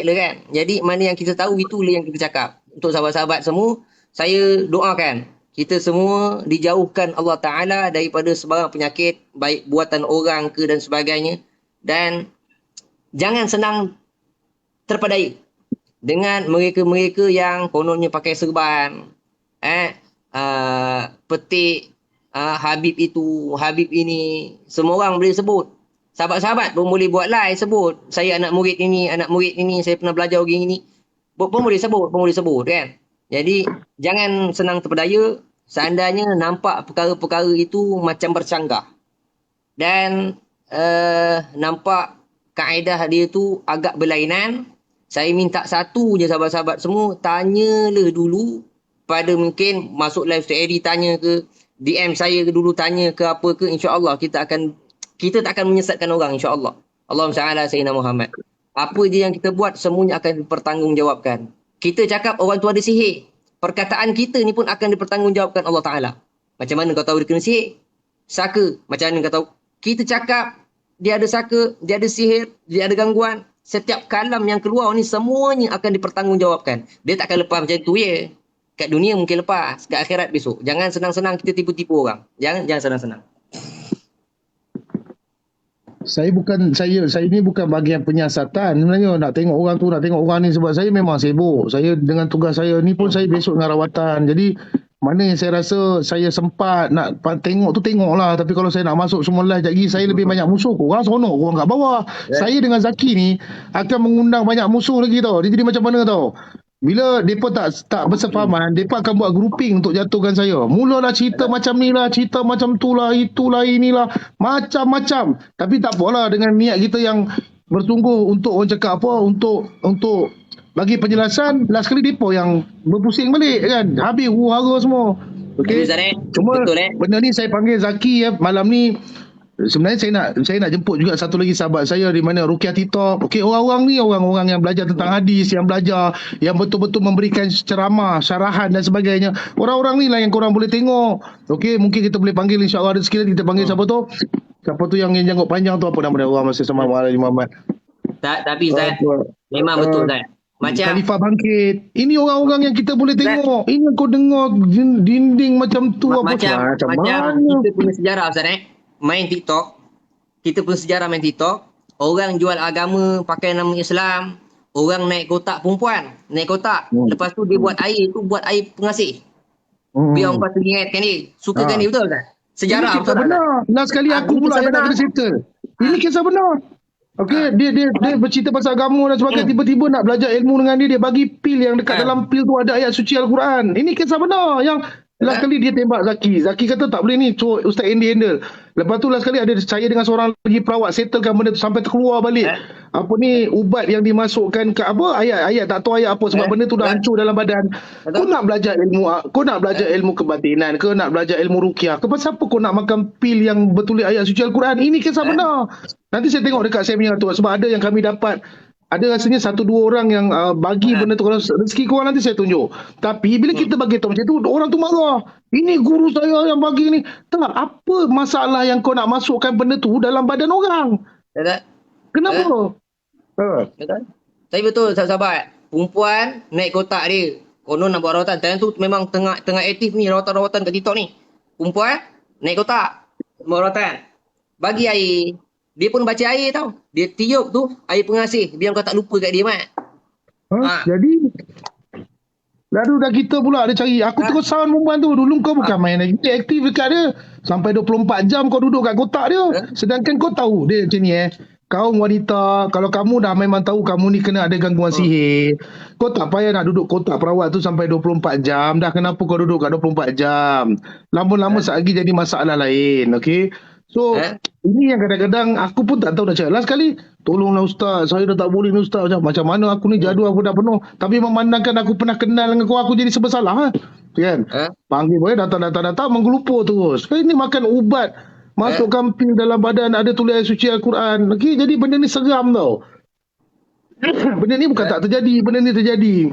lah kan. Jadi mana yang kita tahu itulah yang kita cakap. Untuk sahabat-sahabat semua, saya doakan kita semua dijauhkan Allah Ta'ala daripada sebarang penyakit, baik buatan orang ke dan sebagainya. Dan jangan senang terpedaya dengan mereka-mereka yang kononnya pakai serban, petik Habib itu, Habib ini, semua orang boleh sebut. Sahabat-sahabat pun boleh buat live sebut. Saya anak murid ini, saya pernah belajar begini. Pun boleh sebut kan. Jadi jangan senang terpedaya seandainya nampak perkara-perkara itu macam bercanggah. Dan nampak kaedah dia tu agak berlainan. Saya minta satu je sahabat-sahabat semua, tanyalah dulu pada mungkin masuk live Ustaz Eddie tanya ke, DM saya ke dulu tanya ke apa ke, insya-Allah kita tak akan menyesatkan orang, insya-Allah. Allahumma salli ala sayyidina Muhammad. Apa je yang kita buat semuanya akan dipertanggungjawabkan. Kita cakap orang tu ada sihir, perkataan kita ni pun akan dipertanggungjawabkan Allah Taala. Macam mana kau tahu dia kena sihir? Saka, macam mana kau tahu? Kita cakap dia ada saka, dia ada sihir, dia ada gangguan. Setiap kalam yang keluar ni semuanya akan dipertanggungjawabkan. Dia takkan lepas macam tu ya. Kat dunia mungkin lepas, kat akhirat besok. Jangan senang-senang kita tipu-tipu orang. Jangan senang-senang. Saya ni bukan bahagian penyiasatan sebenarnya, nak tengok orang tu, nak tengok orang ni, sebab saya memang sibuk. Saya dengan tugas saya ni pun saya besok dengan rawatan. Jadi mana yang saya rasa saya sempat nak tengok tu tengoklah. Tapi kalau saya nak masuk semua live lagi, saya lebih banyak musuh. Korang seronok, korang kat bawah. Saya dengan Zaki ni akan mengundang banyak musuh lagi tau. Dia jadi macam mana tau, bila mereka tak bersefahaman, mereka akan buat grouping untuk jatuhkan saya. Mulalah cerita macam ni lah, cerita macam tu lah, itulah, inilah, macam-macam. Tapi tak apalah, dengan niat kita yang bersungguh untuk orang cakap apa, untuk bagi penjelasan, last kali mereka yang berpusing balik kan. Habis huru-hara semua. Okay. Cuma benda ni saya panggil Zaki malam ni. Sebenarnya saya nak jemput juga satu lagi sahabat saya di mana Ruqyah TikTok. Okey, orang-orang ni orang-orang yang belajar tentang hadis, yang belajar, yang betul-betul memberikan ceramah, syarahan dan sebagainya. Orang-orang ni lah yang korang boleh tengok. Okey, mungkin kita boleh panggil, insya-Allah ada sekali kita panggil siapa tu? Siapa tu yang janggut panjang tu, apa nama dia? Orang masih sama Ali Muhammad. Tapi Ustaz, memang betul Ustaz. Macam Khalifah bangkit. Ini orang-orang yang kita boleh Ustaz, tengok. Ini kau dengar dinding macam tu apa macam mana? kita punya sejarah Ustaz main TikTok, kita punya sejarah main TikTok, orang jual agama pakai nama Islam, orang naik kotak perempuan, naik kotak. Lepas tu dia buat air pengasih. Biar orang tu ingatkan dia. Sukakan dia betul tak? Sejarah ini kisah benar. Last sekali aku ini pula kisah yang nak benar. kena settle. Ini kisah benar. Okey, dia bercerita pasal agama dan sebagainya. Tiba-tiba nak belajar ilmu dengan dia bagi pil yang dekat dalam pil tu ada ayat suci Al-Quran. Ini kisah benar yang last kali dia tembak Zaki. Zaki kata tak boleh ni, so Ustaz Andy handle. Lepas tu last kali ada saya dengan seorang lagi perawat settlekan benda tu sampai terkeluar balik. Apa ni ubat yang dimasukkan ke apa ayat-ayat tak tahu ayat apa sebab benda tu dah hancur dalam badan. Kau nak belajar ilmu kebatinan ke nak belajar ilmu ruqyah ke pasal apa kau nak makan pil yang bertulis ayat suci Al-Quran? Ini kisah benar. Nanti saya tengok dekat seminar tu sebab ada yang kami dapat. Ada rasanya 1-2 orang yang bagi benda tu. Kalau rezeki korang nanti saya tunjuk. Tapi bila kita bagi tahu macam tu, orang tu marah. Ini guru saya yang bagi ni. Tak, apa masalah yang kau nak masukkan benda tu dalam badan orang? Tak? Kenapa? Betul. Tapi betul sahabat. Perempuan naik kotak dia. Konon nak buat rawatan. Time tu memang tengah aktif ni rawatan-rawatan kat TikTok ni. Perempuan naik kotak buat rawatan. Bagi air. Dia pun baca air tau. Dia tiup tu air pengasih. Biar kau tak lupa kat dia, Mat. Jadi lalu dah kita pula ada cari. Aku terus sound perempuan tu. Dulu kau bukan main lagi aktif dekat dia. Sampai 24 jam kau duduk kat kotak dia. Sedangkan kau tahu dia macam ni kaum wanita, kalau kamu dah memang tahu kamu ni kena ada gangguan sihir, kau tak payah nak duduk kotak perawat tu sampai 24 jam. Dah kenapa kau duduk kat 24 jam? Lama-lama lagi jadi masalah lain. Okay? So, ini yang kadang-kadang aku pun tak tahu nak cakap. Last kali, tolonglah Ustaz, saya dah tak boleh ni Ustaz. Macam mana aku ni jadual aku dah penuh. Tapi memandangkan aku pernah kenal dengan kau, aku jadi sebersalah. Kan? Panggil boleh datang menggelupur terus. Ini makan ubat. Masukkan pil dalam badan, ada tulis ayat suci Al-Quran. Okay, jadi benda ni seram tau. Benda ni bukan tak terjadi, benda ni terjadi.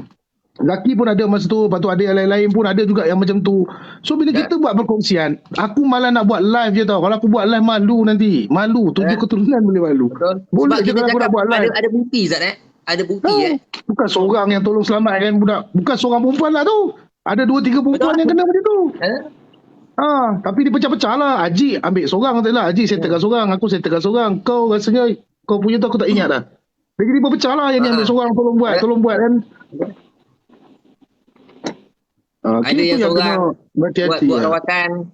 Zaki pun ada masa tu, lepas tu ada yang lain-lain pun ada juga yang macam tu. So bila kita buat perkongsian, aku malah nak buat live je tau. Kalau aku buat live malu nanti. Malu, 7 keturunan boleh malu. Betul. Boleh je kalau aku nak buat live. Ada bukti Zat Ada bukti Bukan seorang yang tolong selamatkan budak. Bukan seorang perempuan lah tu. Ada 2-3 perempuan yang kena macam tu. Tapi dia pecah-pecah lah. Haji ambil seorang tu lah. Haji settlekan seorang, aku settlekan seorang. Kau rasanya kau punya tu aku tak ingat dah. Jadi dia berpecah lah. Yang ni ambil seorang tolong buat kan. Ada yang seorang buat rawatan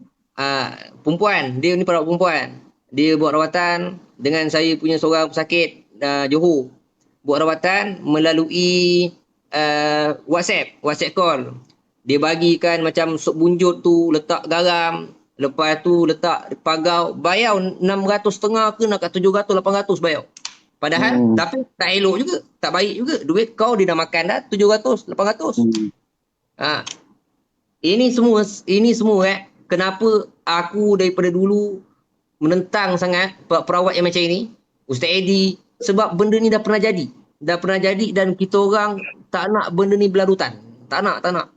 perempuan. Dia ni perawat perempuan. Dia buat rawatan dengan saya punya seorang pesakit Johor. Buat rawatan melalui WhatsApp call. Dia bagikan macam sup bunjut tu, letak garam, lepas tu letak pagau, bayar 650 ke nak kat 700 800 bayar. Padahal tapi tak elok juga, tak baik juga. Duit kau dia dah makan dah 700 800. Ini semua kenapa aku daripada dulu menentang sangat perawat yang macam ini, Ustaz Edi, sebab benda ni dah pernah jadi. Dah pernah jadi dan kita orang tak nak benda ni berlarutan. Tak nak.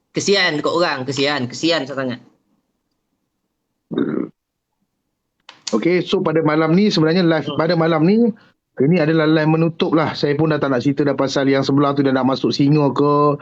Kesian dekat orang, kesian sangat. Okay, so pada malam ni sebenarnya live pada malam ni ini adalah live menutup lah. Saya pun dah tak nak cerita dah pasal yang sebelah tu dia nak masuk singa ke,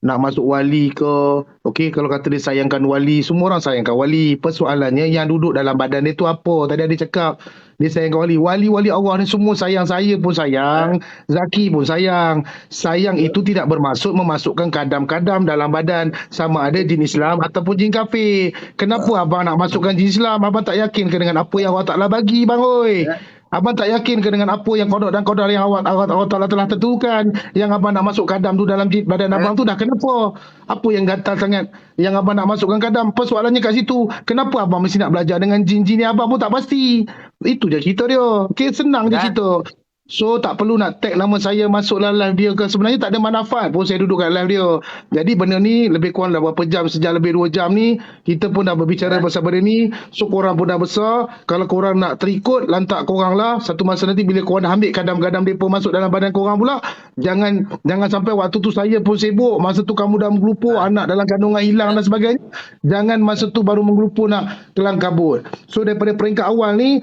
nak masuk wali ke. Okay, kalau kata dia sayangkan wali, semua orang sayangkan wali. Persoalannya yang duduk dalam badan dia tu apa? Tadi ada cakap dia sayangkan wali. Wali-wali Allah ni semua sayang. Saya pun sayang, Zaki pun sayang. Sayang itu tidak bermaksud memasukkan kadam-kadam dalam badan, sama ada jin Islam ataupun jin kafir. Kenapa abang nak masukkan jin Islam? Abang tak yakin ke dengan apa yang Allah Ta'ala bagi bang oi? Abang tak yakin ke dengan apa yang kodok dan kodar yang Allah Ta'ala telah tentukan? Yang abang nak masuk kadam tu dalam badan abang tu dah kenapa? Apa yang gatal sangat yang abang nak masukkan kadam? Persoalannya kat situ. Kenapa abang mesti nak belajar dengan jin-jin ni? Abang pun tak pasti. Itu je cerita dia. Okay, senang je cerita. So tak perlu nak tag nama saya masuk dalam live dia ke. Sebenarnya tak ada manfaat pun saya duduk kat live dia. Jadi benda ni lebih kurang dah berapa jam, sejam lebih 2 jam ni kita pun dah berbicara pasal benda ni. So korang pun dah besar. Kalau korang nak terikut, lantak korang lah. Satu masa nanti bila korang dah ambil kadam-kadam mereka masuk dalam badan korang pula, jangan sampai waktu tu saya pun sibuk, masa tu kamu dah menggelupur, anak dalam kandungan hilang dan sebagainya. Jangan masa tu baru menggelupur nak kelang kabut. So daripada peringkat awal ni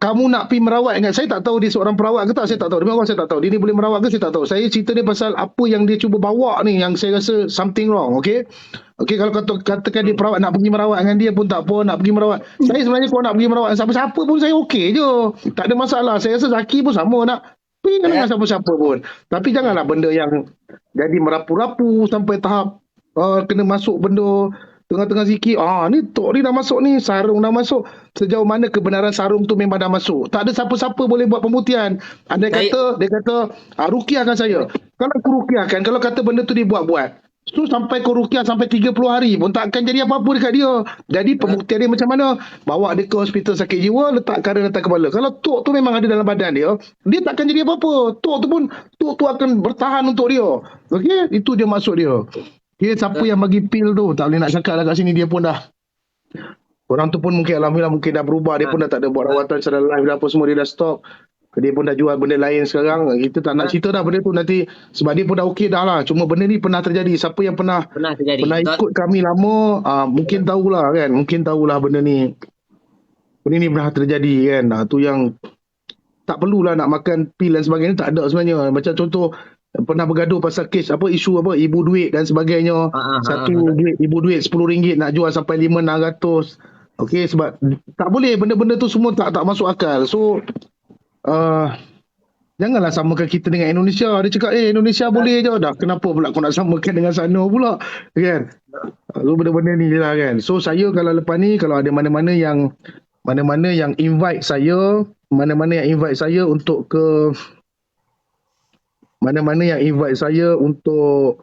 kamu nak pergi merawat ingat saya tak tahu dia seorang perawat ke tak, saya tak tahu. Demi Allah saya tak tahu. Dia ni boleh merawat ke saya tak tahu. Saya cerita dia pasal apa yang dia cuba bawa ni yang saya rasa something wrong, okey. Okey, kalau katakan dia perawat nak pergi merawat dengan dia pun tak apa, nak pergi merawat. Saya sebenarnya kalau nak pergi merawat dengan siapa-siapa pun saya okey je. Tak ada masalah. Saya rasa Zaki pun sama nak pergi dengan siapa-siapa pun. Tapi janganlah benda yang jadi merapu-rapu sampai tahap kena masuk benda tengah-tengah zikir, ni tok ni dah masuk ni, sarung dah masuk. Sejauh mana kebenaran sarung tu memang dah masuk. Tak ada siapa-siapa boleh buat pembuktian. Dia kata, rukiahkan saya. Kalau aku rukiahkan, kalau kata benda tu dibuat-buat, so sampai kau rukiah sampai 30 hari pun takkan jadi apa-apa dekat dia. Jadi pembuktian dia macam mana? Bawa dia ke hospital sakit jiwa, letak karen atas kepala. Kalau tok tu memang ada dalam badan dia, dia takkan jadi apa-apa. Tok tu akan bertahan untuk dia. Okey, itu dia maksud dia. Okay, siapa yang bagi pil tu tak boleh nak cakap lah kat sini, dia pun dah, orang tu pun mungkin alhamdulillah mungkin dah berubah, dia pun dah tak ada buat rawatan secara live dah apa semua, dia dah stop. Dia pun dah jual benda lain sekarang. Kita tak nak cerita dah benda tu nanti, sebab dia pun dah okey dah lah. Cuma benda ni pernah terjadi. Siapa yang pernah ikut kami lama, mungkin tahulah kan, mungkin tahulah benda ni pernah terjadi kan. Tu yang tak perlulah nak makan pil dan sebagainya, tak ada sebenarnya. Macam contoh pernah bergaduh pasal kes isu ibu duit dan sebagainya. Ibu duit RM10 nak jual sampai 500-600. Okey, sebab tak boleh, benda-benda tu semua tak masuk akal. So janganlah samakan kita dengan Indonesia. Dia cakap Indonesia boleh je dah, kenapa pula kau nak samakan dengan sana pula kan. So benda-benda ni je lah kan. So saya kalau lepas ni, kalau ada mana-mana yang invite saya, untuk ke mana-mana yang invite saya untuk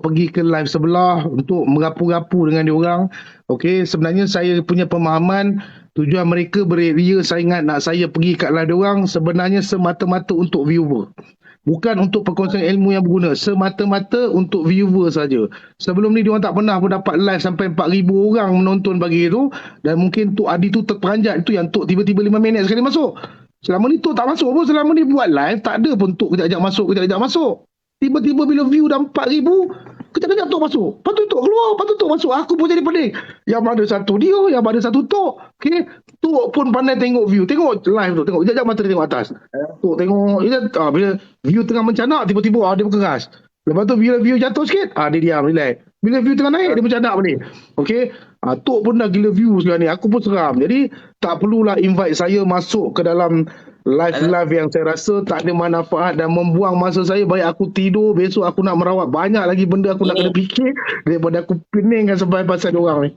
pergi ke live sebelah untuk merapu-rapu dengan diorang. Okey, sebenarnya saya punya pemahaman tujuan mereka beria sangat nak saya pergi kat live diorang sebenarnya semata-mata untuk viewer. Bukan untuk perkongsian ilmu yang berguna, semata-mata untuk viewer saja. Sebelum ni diorang tak pernah pun dapat live sampai 4,000 orang menonton pagi itu, dan mungkin Tok Adi tu terperanjat, itu yang Tok tiba-tiba 5 minit sekali masuk. Selama ni Tok tak masuk pun, selama ni buat live tak ada pun Tok kejap-kejap masuk. Tiba-tiba bila view dah 4,000, kejap-kejap Tok masuk. Lepas tu Tok keluar, lepas tu Tok masuk. Aku pun jadi pening. Yang mana satu dia, yang mana satu Tok. Okay? Tok pun pandai tengok view. Tengok live tu. Tengok. Kejap-kejap mata dia tengok atas. Tok tengok. Bila view tengah mencanak, tiba-tiba dia berkeras. Lepas tu bila view jatuh sikit, dia diam, relax. Bila view tengah naik, dia mencanak balik. Okay? Tok pun dah gila view sekarang ni. Aku pun seram. Jadi, tak perlulah invite saya masuk ke dalam live yang saya rasa tak ada manfaat dan membuang masa saya. Baik aku tidur, besok aku nak merawat banyak lagi benda aku nak kena fikir daripada aku peningkan sampai pasal diorang ni.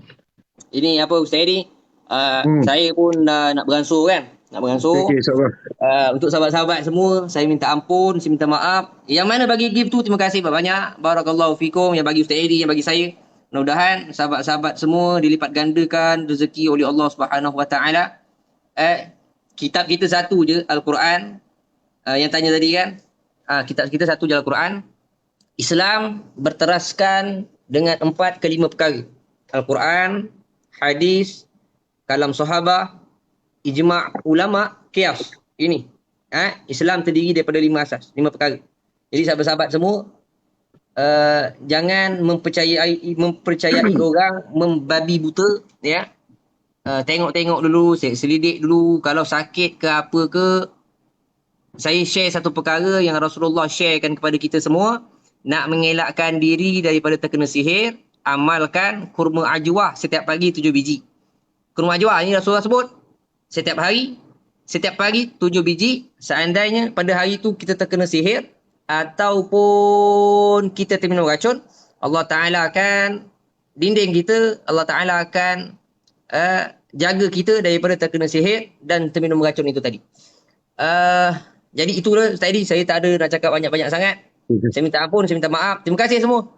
Ini apa Ustaz Edi, saya pun nak beransur kan, Okay, untuk sahabat-sahabat semua, saya minta ampun, saya minta maaf. Yang mana bagi gift tu, terima kasih banyak. Barakallahu fikum. Yang bagi Ustaz Edi, yang bagi saya, mudah-mudahan sahabat-sahabat semua dilipat gandakan rezeki oleh Allah Subhanahu Wa Taala. Kitab kita satu je, Al-Quran. Yang tanya tadi kan, kitab kita satu je, Al-Quran. Islam berteraskan dengan 4 ke 5 perkara. Al-Quran, hadis, kalam sahabah, ijma' ulama, qiyas. Ini Islam terdiri daripada 5 asas, 5 perkara. Jadi sahabat-sahabat semua, jangan mempercayai orang membabi buta, ya. Tengok-tengok dulu, selidik dulu. Kalau sakit ke apa ke, saya share satu perkara yang Rasulullah sharekan kepada kita semua. Nak mengelakkan diri daripada terkena sihir, amalkan kurma ajwah setiap pagi 7 biji. Kurma ajwah ini Rasulullah sebut setiap pagi 7 biji. Seandainya pada hari itu kita terkena sihir ataupun kita terminum racun, Allah Ta'ala akan dinding kita, Allah Ta'ala akan jaga kita daripada terkena sihir dan terminum racun itu tadi. Jadi itulah tadi, saya tak ada nak cakap banyak-banyak sangat. Saya minta ampun, saya minta maaf. Terima kasih semua.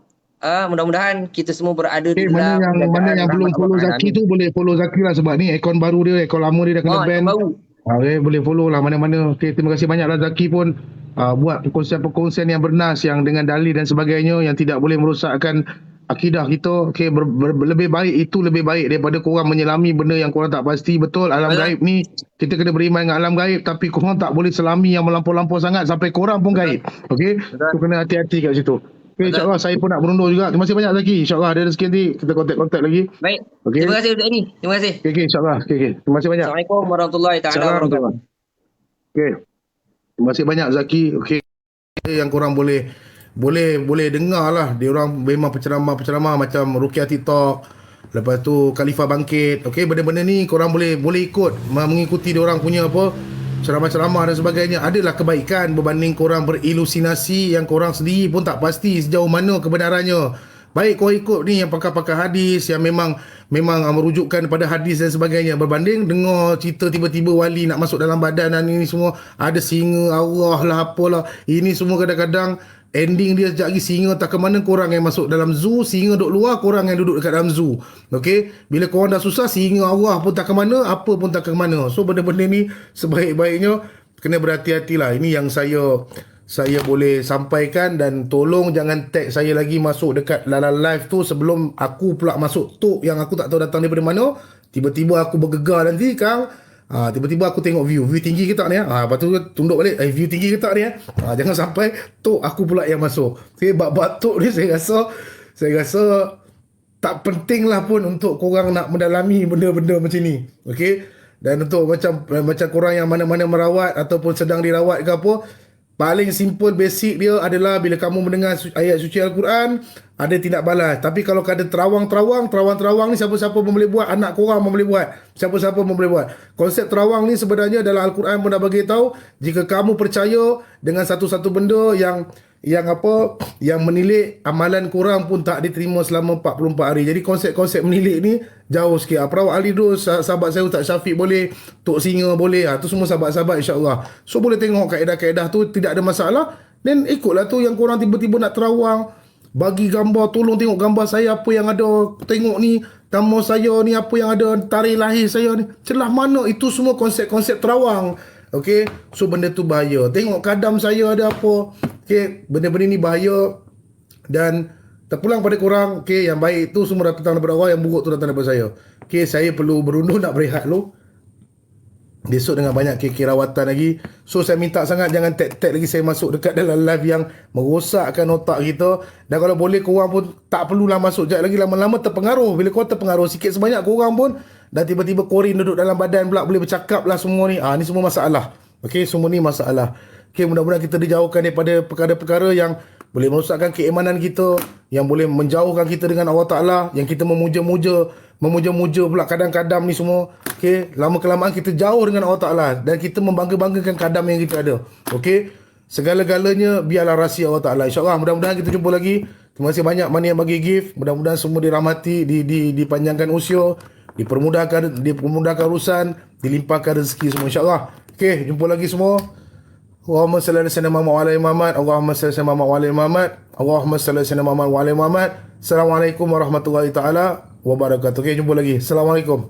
Mudah-mudahan kita semua berada di dalam mana yang belum follow Zaki tu boleh follow Zaki lah, sebab ni akaun baru dia, akaun lama dia dah kena ban. Okay, boleh follow lah mana-mana. Okay, terima kasih banyak lah Zaki pun buat perkongsian yang bernas, yang dengan dalil dan sebagainya, yang tidak boleh merosakkan akidah kita. Okay, lebih baik daripada korang menyelami benda yang korang tak pasti. Betul, alam gaib ni kita kena beriman dengan alam gaib, tapi korang tak boleh selami yang melampau-lampau sangat sampai korang pun gaib. Okay, so kena hati-hati kat situ. Okay, insyaAllah saya pun nak berundur juga. Terima kasih banyak Zaki. InsyaAllah ada rezeki nanti kita kontak-kontak lagi. Baik. Okey. Terima kasih Ustaz Ni. Terima kasih. Okay, insyaAllah. Okay. Terima kasih banyak. Assalamualaikum warahmatullahi taala wabarakatuh. Assalamualaikum. Okay. Terima kasih banyak Zaki. Okay. Yang korang boleh dengar lah. Dia orang memang penceramah macam Ruqyah TikTok. Lepas tu Khalifah Bangkit. Okay, benda-benda ni korang boleh ikut mengikuti dia orang punya apa ceramah-ceramah dan sebagainya. Adalah kebaikan berbanding korang berilusinasi yang korang sendiri pun tak pasti sejauh mana kebenarannya. Baik kau ikut ni yang pakar-pakar hadis yang memang merujukkan pada hadis dan sebagainya, berbanding dengar cerita tiba-tiba wali nak masuk dalam badan dan ini semua ada singa Allah lah apalah. Ini semua kadang-kadang ending dia sekejap lagi singa tak ke mana, korang yang masuk dalam zoo, singa duduk luar, korang yang duduk dekat dalam zoo. Okey, bila korang dah susah, singa Allah pun tak ke mana, apa pun tak ke mana. So benda-benda ni sebaik-baiknya kena berhati-hatilah. Ini yang saya boleh sampaikan, dan tolong jangan tag saya lagi masuk dekat dalam live tu sebelum aku pula masuk tok yang aku tak tahu datang daripada mana. Tiba-tiba aku bergegar nanti Kang. Tiba-tiba aku tengok view tinggi ke tak ni? Lepas tu tunduk balik, view tinggi ke tak ni? Jangan sampai tok aku pula yang masuk. Okay, bab tok ni saya rasa tak penting lah pun untuk korang nak mendalami benda-benda macam ni. Okay, dan untuk macam korang yang mana-mana merawat ataupun sedang dirawat ke apa, paling simple basic dia adalah bila kamu mendengar ayat suci Al-Quran, ada tindak balas. Tapi kalau ada terawang ni siapa-siapa pun boleh buat, anak korang pun boleh buat, siapa-siapa pun boleh buat. Konsep terawang ni sebenarnya dalam Al-Quran pun dah bagi tahu, jika kamu percaya dengan satu-satu benda yang menilik, amalan korang pun tak diterima selama 44 hari. Jadi konsep-konsep menilik ni jauh sikit. Perawat ahli dos, sahabat saya Ustaz Syafiq boleh, Tok Singa boleh, tu semua sahabat-sahabat insya-Allah. So boleh tengok kaedah-kaedah tu, tidak ada masalah. Dan ikutlah tu. Yang korang tiba-tiba nak terawang, bagi gambar, tolong tengok gambar saya apa yang ada, tengok ni nama saya ni apa yang ada, tarikh lahir saya ni, celah mana, itu semua konsep-konsep terawang. Okey, so benda tu bahaya. Tengok kadam saya ada apa. Okey, benda-benda ni bahaya. Dan terpulang pada korang, okey, yang baik tu semua datang daripada Allah, yang buruk tu datang daripada saya. Okey, saya perlu berundur nak berehat dulu. Besok dengan banyak KK rawatan lagi. So saya minta sangat jangan tag-tag lagi saya masuk dekat dalam live yang merosakkan otak kita. Dan kalau boleh korang pun tak perlulah masuk. Sekejap lagi lama-lama terpengaruh. Bila korang terpengaruh sikit sebanyak korang pun, dan tiba-tiba korin duduk dalam badan pula, boleh bercakap lah semua ni. Ni semua masalah. Okey, semua ni masalah. Okey, mudah-mudahan kita dijauhkan daripada perkara-perkara yang boleh merosakkan keimanan kita, yang boleh menjauhkan kita dengan Allah Ta'ala, yang kita memuja-muja pula kadang-kadang ni semua. Okey, lama-kelamaan kita jauh dengan Allah Ta'ala, dan kita membangga-banggakan kadam yang kita ada. Okey, segala-galanya biarlah rahsia Allah Ta'ala. InsyaAllah, mudah-mudahan kita jumpa lagi. Terima kasih banyak mana yang bagi gift. Mudah-mudahan semua dirahmati, dipanjangkan usia, dipermudahkan urusan, dilimpahkan rezeki semua insya-Allah. Okey, jumpa lagi semua. Allahumma salli ala sayyidina Muhammad wa ala ali Muhammad. Allahumma salli ala sayyidina Muhammad wa ala ali Muhammad. Allahumma salli ala sayyidina Muhammad wa ala ali Muhammad. Assalamualaikum warahmatullahi taala wabarakatuh. Okey, jumpa lagi. Assalamualaikum.